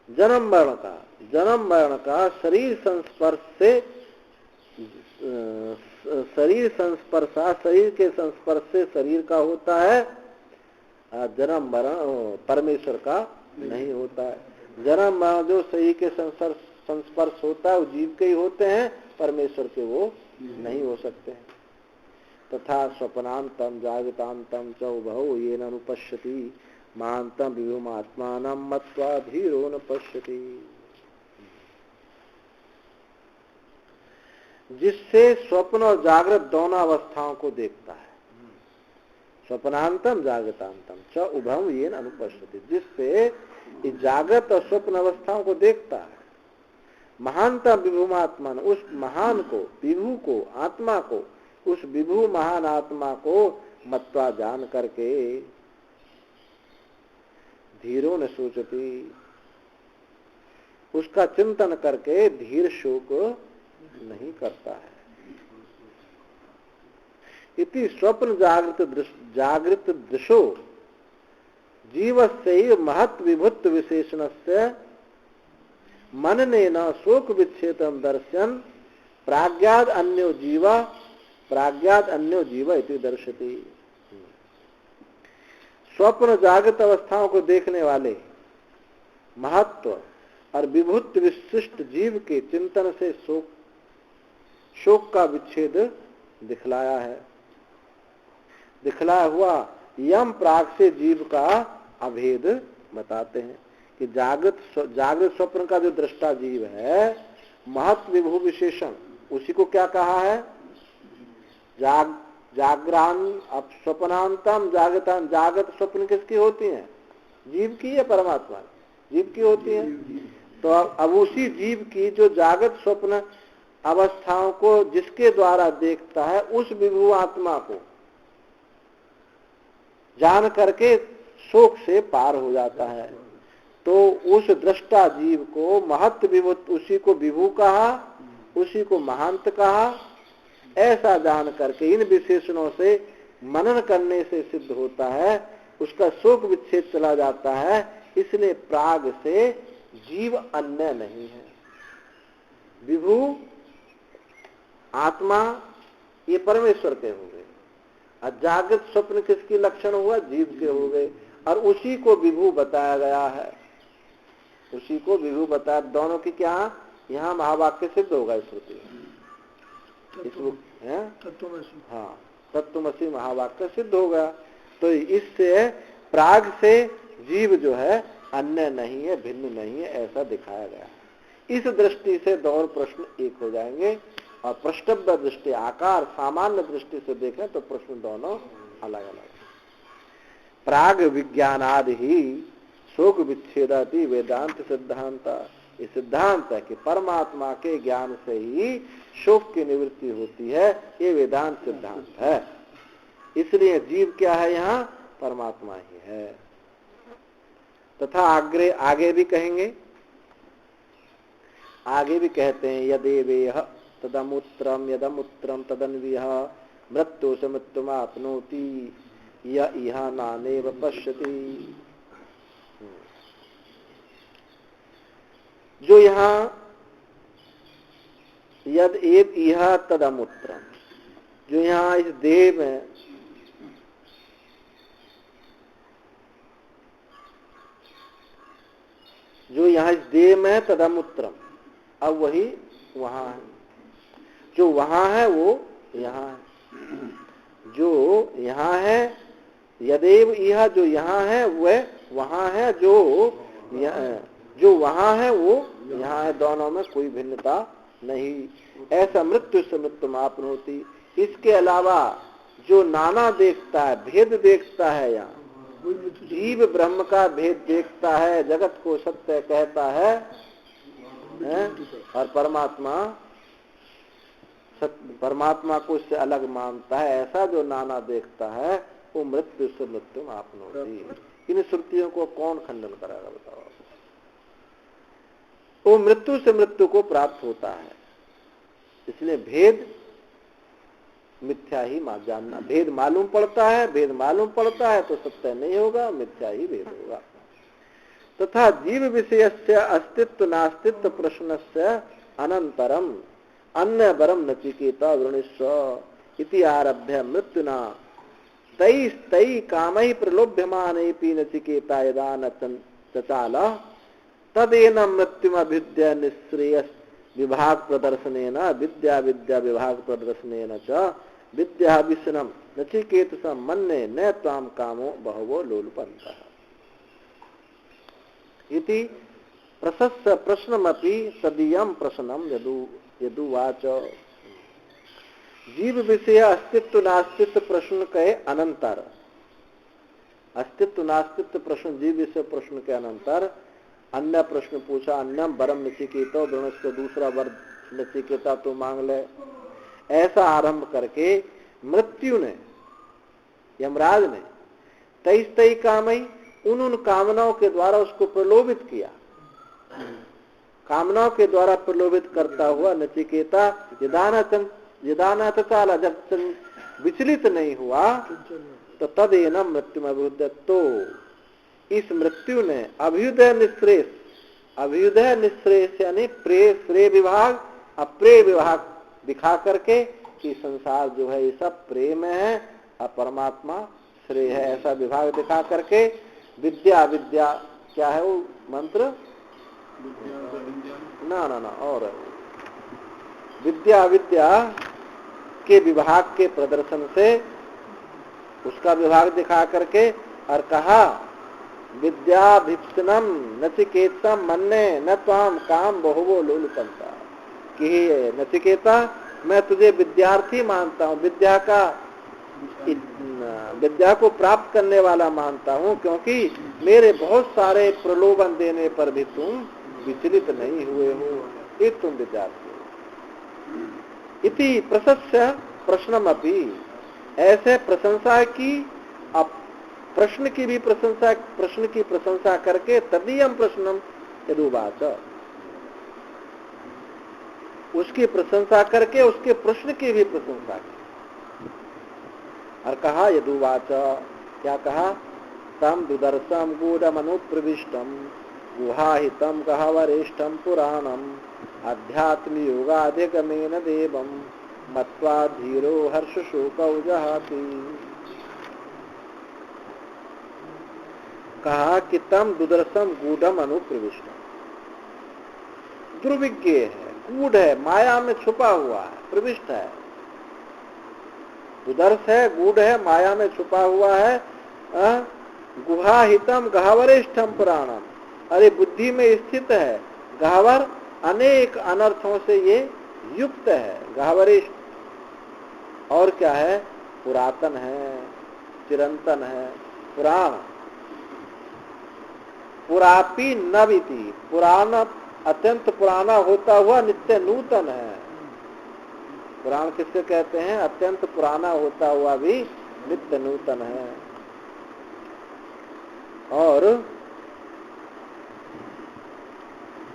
जन्म मरण का शरीर के संस्पर्श से शरीर का होता है, जन्म मरण परमेश्वर का नहीं होता है। जन्म मरण जो शरीर के संस्पर्श होता है वो जीव के ही होते हैं, परमेश्वर के वो नहीं हो सकते हैं। तथा स्वप्नांतम जागृतांतम च उभौ येन अनुपश्यति महांतम विभुमात्मानं मत्वा धीरो न पश्यति। जिससे स्वप्न और जागृत दोनों अवस्थाओं को देखता है। स्वप्नांतम जागृतांतम च उभम येन अनुपश्यति, जिससे इस जागृत और स्वप्न अवस्थाओं को देखता है। महानतम विभुमात्मान, उस महान को, विभु को, आत्मा को, उस विभु महान आत्मा को मत्वा जान करके धीरो न सोचती, उसका चिंतन करके धीर शोक नहीं करता है। इति स्वप्न जागृत दृशो जीवस्य महत् विभुत्व विशेषणस्य मननेन शोक विच्छेदम दर्शन प्राज्ञाद अन्यो जीव इति दर्शति। स्वप्न जागृत अवस्थाओं को देखने वाले महत्व और विभुत्व विशिष्ट जीव के चिंतन से शोक का विच्छेद दिखलाया है। दिखलाया हुआ यम प्राग से जीव का अभेद बताते हैं कि जागृत स्वप्न का जो दृष्टा जीव है, महत्व विभु विशेषण, उसी को क्या कहा है? स्वप्नांतम जागृतान। जागृत स्वप्न किसकी होती हैं? जीव की है, परमात्मा जीव की होती है। तो अब उसी जीव की जो जागृत स्वप्न अवस्थाओं को जिसके द्वारा देखता है, उस विभु आत्मा को जान करके शोक से पार हो जाता है। तो उस दृष्टा जीव को महत्व विभुत, उसी को विभु कहा, उसी को महांत कहा। ऐसा जान करके इन विशेषणों से मनन करने से सिद्ध होता है, उसका शोक विच्छेद चला जाता है। इसलिए प्राग से जीव अन्य नहीं है। विभु आत्मा ये परमेश्वर के हो गए, और जागृत स्वप्न किसकी लक्षण हुआ? जीव के हो गए। और उसी को विभु बताया गया है, उसी को विभु बताया। दोनों की क्या यहाँ महावाक्य सिद्ध होगा श्रुति, हाँ तत्त्वमसि महावाक्य सिद्ध होगा। तो इससे प्राग से जीव जो है अन्य नहीं है, भिन्न नहीं है, ऐसा दिखाया गया है। इस दृष्टि से दोनों प्रश्न एक हो जाएंगे। और प्रष्टव्य दृष्टि, आकार सामान्य दृष्टि से देखें तो प्रश्न दोनों अलग अलग है। प्राग विज्ञानादि ही शोक विच्छेदाति वेदांत सिद्धांत। ये सिद्धांत है कि परमात्मा के ज्ञान से ही शोक की निवृत्ति होती है, ये वेदांत सिद्धांत है। इसलिए जीव क्या है? यहाँ परमात्मा ही है। तथा आगे भी कहेंगे, आगे भी कहते हैं यदेवेह तदमुत्रम यदमुत्रम तदन्विह मृत्यु से मृत्युमाप्नोति य इह नानेव पश्यति। जो यहाँ यद एव इह तदमुत्रम, जो यहाँ इस देह में जो यहाँ इस देह में तदमुत्रम, अब वही वहां है। जो वहां है वो यहाँ है। जो यहाँ है यदेव यह, जो यहाँ है वह वहां है, जो वहां है वो यहाँ है। दोनों में कोई भिन्नता नहीं। ऐसा मृत्यु से मृत्यु आपनोति। इसके अलावा जो नाना देखता है, भेद देखता है, यहाँ जीव ब्रह्म का भेद देखता है, जगत को सत्य कहता है, और परमात्मा को इससे अलग मानता है, ऐसा जो नाना देखता है वो मृत्यु से मृत्यु आपनोति। इन श्रुतियों को कौन खंडन करेगा बताओ? वो मृत्यु से मृत्यु को प्राप्त होता है। इसलिए भेद मिथ्या ही जानना। भेद मालूम पड़ता है, भेद मालूम पड़ता है तो सत्य नहीं होगा, मिथ्या ही भेद होगा। तथा जीव विषयस्य अस्तित्व नास्तित्व प्रश्नस्य अनंतरम अन्य वरम नचिकेता वृणीस्व इति आरभ्य मृत्युना तै कामैः प्रलोभ्यमानेऽपि नचिकेता यदा न चचाल तदेन मृत्युमभिद्य निःश्रेयस विभाग प्रदर्शनेन विद्या विभाग प्रदर्शनेन च विद्या विषणम नचिकेतसं मन्ये न त्वां कामो बहवो लोलुपन्तः इति प्रशस्य प्रश्नमपि तदीयं प्रश्नम यदुवाच। जीव विषय अस्तित्व नास्तित्व प्रश्न के अनंतर, अस्तित्व नास्तित्व प्रश्न जीव विषय प्रश्न के अनंतर अन्य प्रश्न पूछा। अन्यम वरम नचिकेतो, से दूसरा वर नचिकेता तो मांग ले। ऐसा आरंभ करके मृत्यु ने, यमराज ने तई कामई, उन कामनाओं के द्वारा उसको प्रलोभित किया। कामनाओं के द्वारा प्रलोभित करता हुआ नचिकेता यदाना चाला, जब विचलित नहीं हुआ तो तदेन मृत्यु में अभ्युदय, तो इस मृत्यु ने अभ्युदय निःश्रेयस, अभ्युदय निःश्रेयस यानी श्रेय विभाग अप्रेय विभाग दिखा करके कि संसार जो है ये सब प्रेम में है और परमात्मा श्रेय है, ऐसा विभाग दिखा करके विद्या क्या है वो मंत्र? ना और विद्या के विभाग के प्रदर्शन से उसका विभाग दिखा करके और कहा विद्या भिप्सनम नचिकेतम मन्ने न त्वाम काम बहुवो लोलुपंता, कि नचिकेता मैं तुझे विद्यार्थी मानता हूँ, विद्या को प्राप्त करने वाला मानता हूँ, क्योंकि मेरे बहुत सारे प्रलोभन देने पर भी तुम विचलित नहीं हुए हो, ये तुम विद्यार्थी हो। इति प्रशस्य प्रश्नमपि, ऐसे प्रशंसा की, अब प्रश्न की भी प्रशंसा, प्रश्न की प्रशंसा करके तदीयम प्रश्नम यदुवाच, उसकी प्रशंसा करके उसके प्रश्न की भी प्रशंसा की और कहा यदुवाच, क्या कहा? तम दुदर्शम गूढ़मनुप्रविष्टम गुहाहितम गहवरेष्ठम पुराणम अध्यात्म योगाधिगमेन देवम मत्वा धीरो हर्ष शोकौ जहाति। कहा कि तम दुदर्शम गूढ़म अनुप्रविष्टम, दुर्विज्ञ है, गूढ़ है, माया में छुपा हुआ है, प्रविष्ट है। दुदर्श है, गूढ़ है, माया में छुपा हुआ है। गुहाहितम गहवरेष्ठम पुराणम, अरे बुद्धि में स्थित है। गहवर अनेक अनर्थों से ये युक्त है, गहवरेष्ठ। और क्या है? पुरातन है, चिरंतन है, पुराण। पुरापी नवीति, पुराना अत्यंत पुराना होता हुआ नित्य नूतन है। पुराण किससे कहते हैं? अत्यंत पुराना होता हुआ भी नित्य नूतन है। और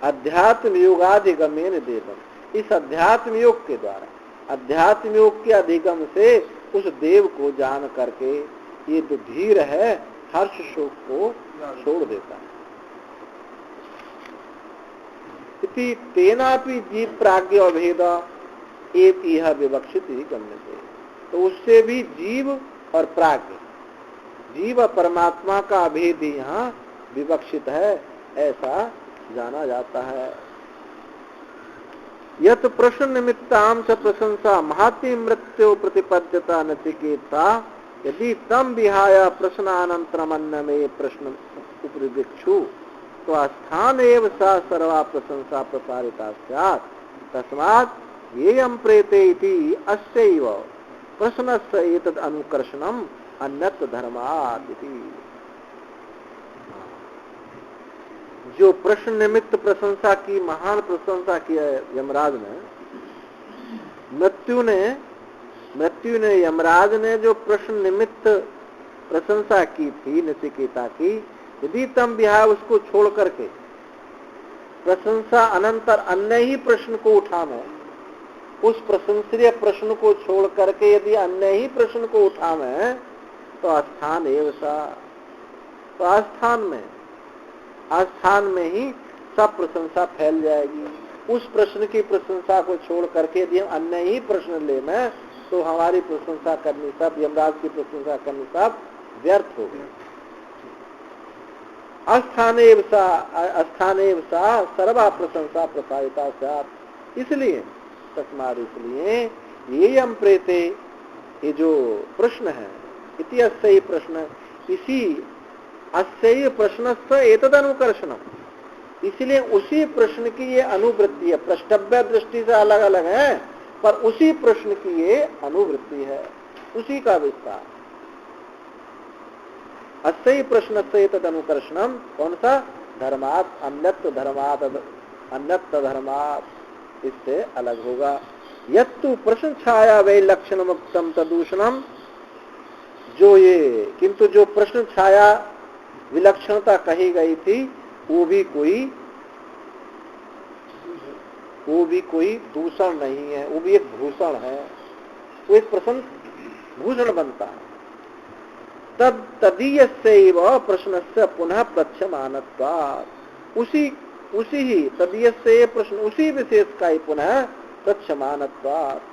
अध्यात्म युगाधिगमेन देवम, इस अध्यात्म योग के द्वारा, अध्यात्म योग के अधिगम से उस देव को जान करके ये जो धीर है हर्ष शोक को छोड़ देता है। इति तेनापि जीव प्राज्ञ अभेद एक यह विवक्षित ही गम्य से, तो उससे भी जीव और प्राज्ञ, जीव और परमात्मा का अभेद ही यहाँ विवक्षित है, ऐसा जाना जाता है। यत प्रश्न निमित्ताम च प्रशंसा महाति मृत्यु प्रतिपद्यता नचिकेता, यदि तम विहाय प्रश्नानंतरम अन्न में प्रश्न उपरिदिक्षु तो स्थान एव सा सर्वा प्रशंसा प्रसारिता स्यात्, तस्मात् येयं प्रेते इति अस्यैव प्रश्नस्य एतद् अनुकर्षणम अन्यत्र धर्मात् इति। जो प्रश्न निमित्त प्रशंसा की महान प्रशंसा की है यमराज ने, मृत्यु ने यमराज ने जो प्रश्न निमित्त प्रशंसा की थी नचिकेता की, यदि तम विहाय उसको छोड़ करके प्रशंसा अनंतर अन्य ही प्रश्न को उठावे, उस प्रशंसनीय प्रश्न को छोड़ करके यदि अन्य ही प्रश्न को उठावे तो आस्थान एव सा, तो आस्थान में ही सब प्रशंसा फैल जाएगी। उस प्रश्न की प्रशंसा को छोड़ करके यदि हम अन्य ही प्रश्न लेना तो हमारी प्रशंसा करनी सब, यमराज की प्रशंसा करनी सब व्यर्थ हो गई। अस्थानेव सा सर्वा प्रशंसा प्रसारिता स्यात्, इसलिए तस्मात्, इसलिए ये यम प्रेते, ये जो प्रश्न है, इति अस्यैव प्रश्न, इसी अस्यैव प्रश्नस्य एतद् अनुकर्षणम्, इसलिए उसी प्रश्न की ये अनुवृत्ति है। प्रष्टव्य दृष्टि से अलग अलग है, पर उसी प्रश्न की ये अनुवृत्ति है, उसी का विस्तार। अस्यैव प्रश्नस्य एतद् अनुकर्षणम्, कौन सा? धर्मात् अन्यत्र धर्मात्, अन्यत्र धर्मात्, इससे अलग होगा। यत्तु प्रश्न छाया वै लक्षणम उक्तम तदूषणम, जो ये किंतु जो प्रश्न छाया विलक्षणता कही गई थी वो भी कोई दूषण नहीं है, वो भी एक भूषण है, वो एक प्रसन्न भूषण बनता है। तद तदीयस्यैव प्रश्नस्य पुनः प्रच्छमानत्वात्, उसी ही तदीयस्य प्रश्न, उसी विशेष का ही पुनः प्रच्छमानत्वात्।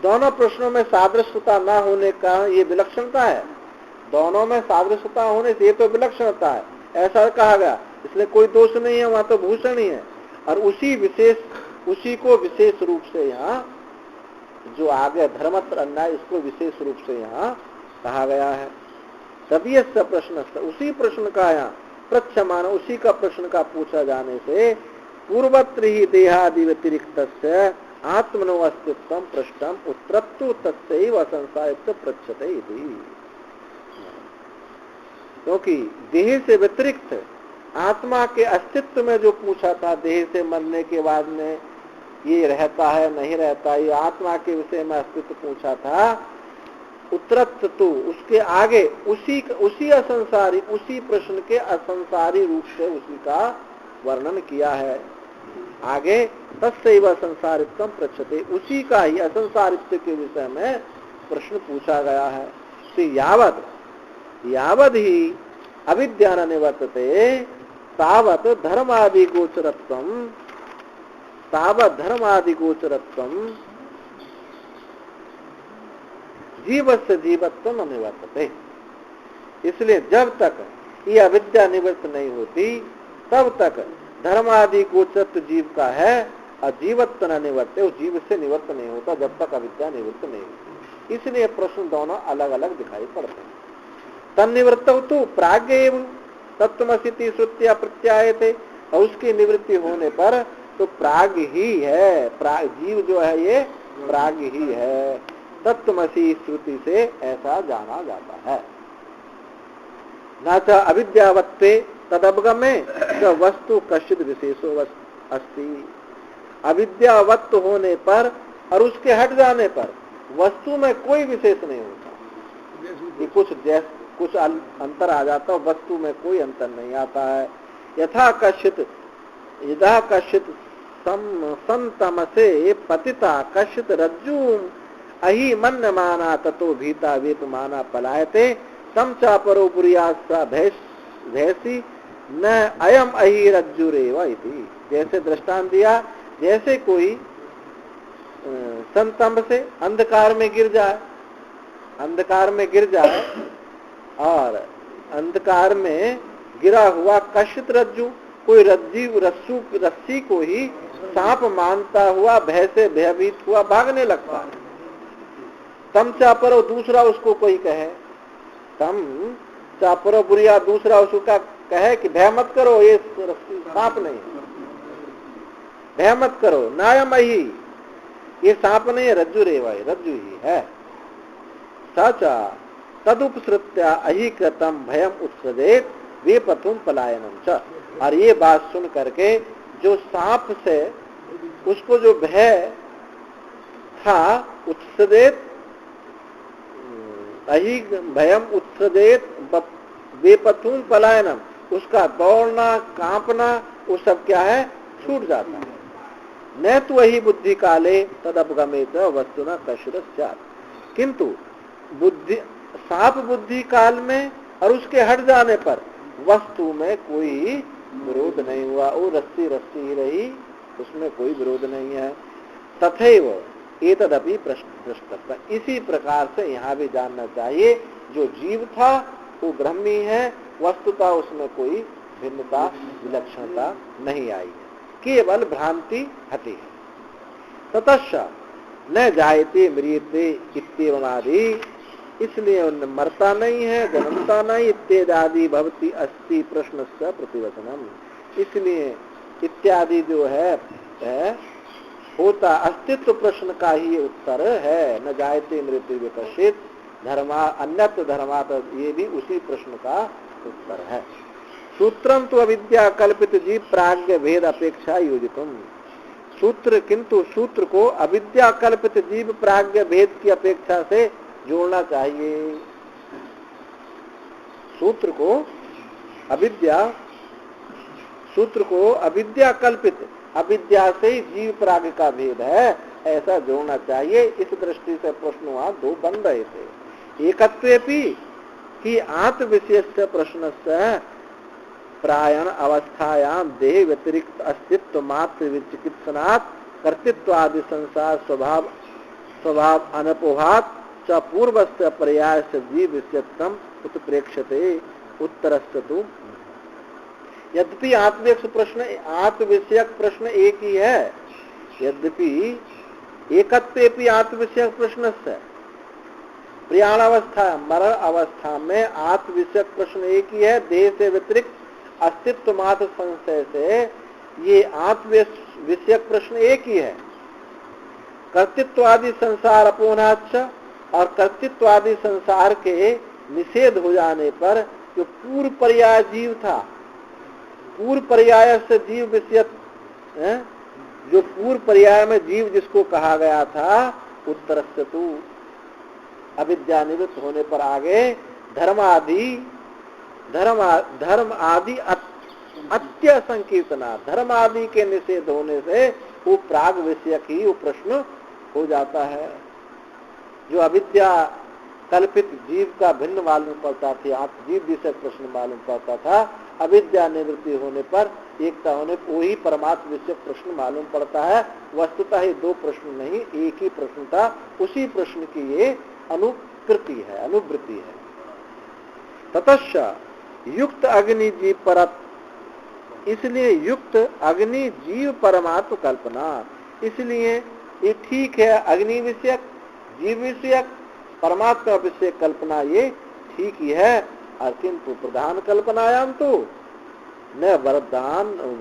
दोनों प्रश्नों में सादृश्यता न होने का ये विलक्षणता है, दोनों में सादृश्यता होने से ये तो विलक्षणता है, ऐसा कहा गया, इसलिए कोई दोष नहीं है, वहां तो भूषण ही है। और उसी को विशेष रूप से यहाँ जो आगे धर्मत्र अन्याय, इसको विशेष रूप से यहाँ कहा गया है। तभी प्रश्न, उसी प्रश्न का यहाँ प्रच्छमान, उसी का प्रश्न का पूछा जाने से पूर्वत्र ही देहादि व्यतिरिक्त आत्मनो अस्तित्व पृष्ठम उत्तरत्व तत्सैव असंसारित पृच्छते इति। क्योंकि देह से व्यतिरिक्त आत्मा के अस्तित्व में जो पूछा था, देह से मरने के बाद में ये रहता है नहीं रहता, ये आत्मा के विषय में अस्तित्व पूछा था, उत्तरत्व तो उसके आगे उसी असंसारी, उसी प्रश्न के असंसारी रूप से उसी का वर्णन किया है। आगे तत्सैव असंसारित्वं पृच्छते, उसी का ही असंसारित्व के विषय में प्रश्न पूछा गया है। तो यावद ही अविद्या निवर्तते तावत धर्मादि गोचरत्वं जीवस्य जीवत्वं अनिवर्तते। इसलिए जब तक ये अविद्या निवृत्त नहीं होती तब तक धर्मादि गोचरत्व जीव का है, और जीवत्व न निवर्ते, उस जीव से निवृत्त नहीं होता जब तक अविद्या निवृत्त नहीं होती। इसलिए प्रश्न दोनों अलग अलग दिखाई पड़ते हैं। तन्निवृत्त तो प्राज्ञ एवं तत्त्वमसि श्रुत्या प्रत्यायते, और उसकी निवृत्ति होने पर तो प्राज्ञ ही है, जीव जो है ये प्राज्ञ ही है, तत्त्वमसि श्रुति से ऐसा जाना जाता है। न च अविद्यावत्ते तदवगमे च वस्तु कश्चित विशेषो अस्ति। अविद्यावत्त होने पर और उसके हट जाने पर वस्तु में कोई विशेष नहीं होता कि कुछ अंतर आ जाता है, वस्तु में कोई अंतर नहीं आता है। यथा कश्चित संतमसे पतिता कश्चित रज्जूम अहि मन्यमाना ततो भीता वेपमाना पलायते तम चापरो पुरियासा भैसी न अयम अहि रज्जुरेव इति। जैसे दृष्टांत दिया, जैसे कोई संतंब से अंधकार में गिर जाए और अंधकार में गिरा हुआ कश्चित रज्जु, कोई रस्सी को ही सांप मानता हुआ भय से भयभीत हुआ भागने लगता है। तम चापरो, दूसरा उसको कोई कहे, तम चापरो बुरिया, दूसरा उसका कहे कि भय मत करो, ये सांप नहीं, भय मत करो, नायम ही, ये सांप नहीं है, रज्जु रेवाय, रज्जु ही है। साचा तदुपसृत्या अहि कृतम भयम उत्सदेत वेपथुम पलायनम च। और ये बात सुन करके जो सांप से उसको जो भय था, उत्सदेत अहि भयम उत्सदेत वेपथुम पलायनम, उसका दौड़ना कांपना वो सब क्या है, छूट जाता है। न तो वही बुद्धि काले तदपगमेत वस्तुना कश्चित् स्यात्, किंतु बुद्धि सांप बुद्धि काल में और उसके हट जाने पर वस्तु में कोई विरोध नहीं हुआ, वो रस्सी ही रही, उसमें कोई विरोध नहीं है। तथैव एतदपि प्रश्न, इसी प्रकार से यहाँ भी जानना चाहिए, जो जीव था वो ब्रह्मी है, वस्तुता उसमें कोई भिन्नता विलक्षणता नहीं आई है, केवल भ्रांति हटी है। ततश्च न जायते म्रियते इत्येवमादि, इसलिए उन मरता नहीं है, जन्मता नहीं, इत्यादि भवति अस्ति प्रश्नस्य प्रतिवचनम, इसलिए इत्यादि जो है होता अस्तित्व प्रश्न का ही उत्तर है। न जायते मृत्यु विकसित धर्मा अन्यत्र धर्मात, ये भी उसी प्रश्न का उत्तर है। सूत्रम तो अविद्या कल्पित जीव प्राज्ञ भेद अपेक्षा योजितुम, सूत्र, किंतु सूत्र को अविद्या कल्पित जीव प्राज्ञ भेद की अपेक्षा से जोड़ना चाहिए। सूत्र को अविद्या कल्पित, अविद्या से ही जीव प्राज्ञ का भेद है, ऐसा जोड़ना चाहिए। इस दृष्टि से प्रश्न वहां दो बन रहे थे। एकत्वेपि कि आत्म विशेष प्रश्न से प्रायण अवस्थायां देह व्यतिरिक्त अस्तित्व मात्र विचिकित्सनात् कर्तृत्वादि संसार स्वभाव अनपोहात् च पूर्वस्य पर्याय से जीव विषयत्वम उत्प्रेक्षते। उत्तरस्य तु यद्यपि आत्मविषयक प्रश्न एक ही है, यद्यपि एकत्वेपि आत्मविषयक प्रश्न से प्रयाण अवस्था मरण अवस्था में आत्मविषयक प्रश्न एक ही है, देह से व्यतिरिक्त अस्तित्व मात्र संशय से ये आत्म विषयक प्रश्न एक ही है। कर्तृत्वादि संसार अपोनाच्च, और कर्तृत्वादि संसार के निषेध हो जाने पर जो पूर्व पर्याय जीव था, पूर्व पर्याय से जीव विषयक, जो पूर्व पर्याय में जीव जिसको कहा गया था, उत्तर से तू अविद्या निवृत्त होने पर आगे धर्म आदि अत्य संकीर्तना, धर्म आदि के निषेध होने से वो प्राग विषयक ही वो प्रश्न हो जाता है। जो अविद्या कल्पित जीव का भिन्न मालूम पड़ता था, जीव विषयक प्रश्न मालूम पड़ता था, अविद्या निवृत्ति होने पर एकता होने पर वही परमात्म विषयक प्रश्न मालूम पड़ता है। वस्तुतः ही दो प्रश्न नहीं, एक ही प्रश्न था, उसी प्रश्न की ये अनुवृत्ति है। ततश्च युक्त अग्नि जीव परत, इसलिए युक्त अग्नि जीव परमात्म कल्पना, इसलिए ये ठीक है, अग्नि विषयक जीव विषयक परमात्मा विषयक कल्पना ये ठीक ही है। और किंतु प्रधान कल्पनायाम तो न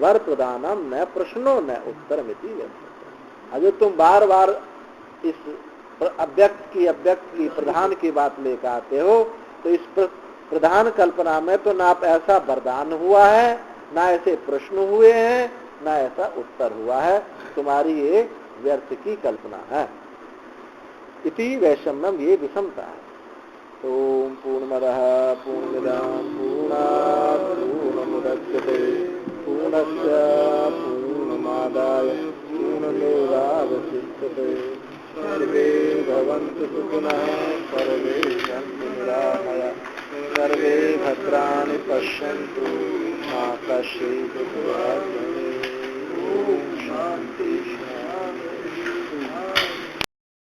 वर प्रदानम न प्रश्नो न उत्तर मिति। अगर तुम बार बार इस अव्यक्त की प्रधान की बात लेकर आते हो, तो प्रधान कल्पना में तो ना ऐसा वरदान हुआ है, ना ऐसे प्रश्न हुए हैं, ना ऐसा उत्तर हुआ है, तुम्हारी ये व्यर्थ की कल्पना है। इति वैषम्यम, ये विषमता है। ओम पूर्णमदः पूर्णमिदं पूर्णात् पूर्णमुदच्यते पूर्णस्य पूर्णमादाय पूर्णमेवावशिष्यते। सर्वे भवन्तु सुखिनः, सर्वे सन्तु निरामयाः, सर्वे भद्राणि पश्यन्तु मा कश्चित्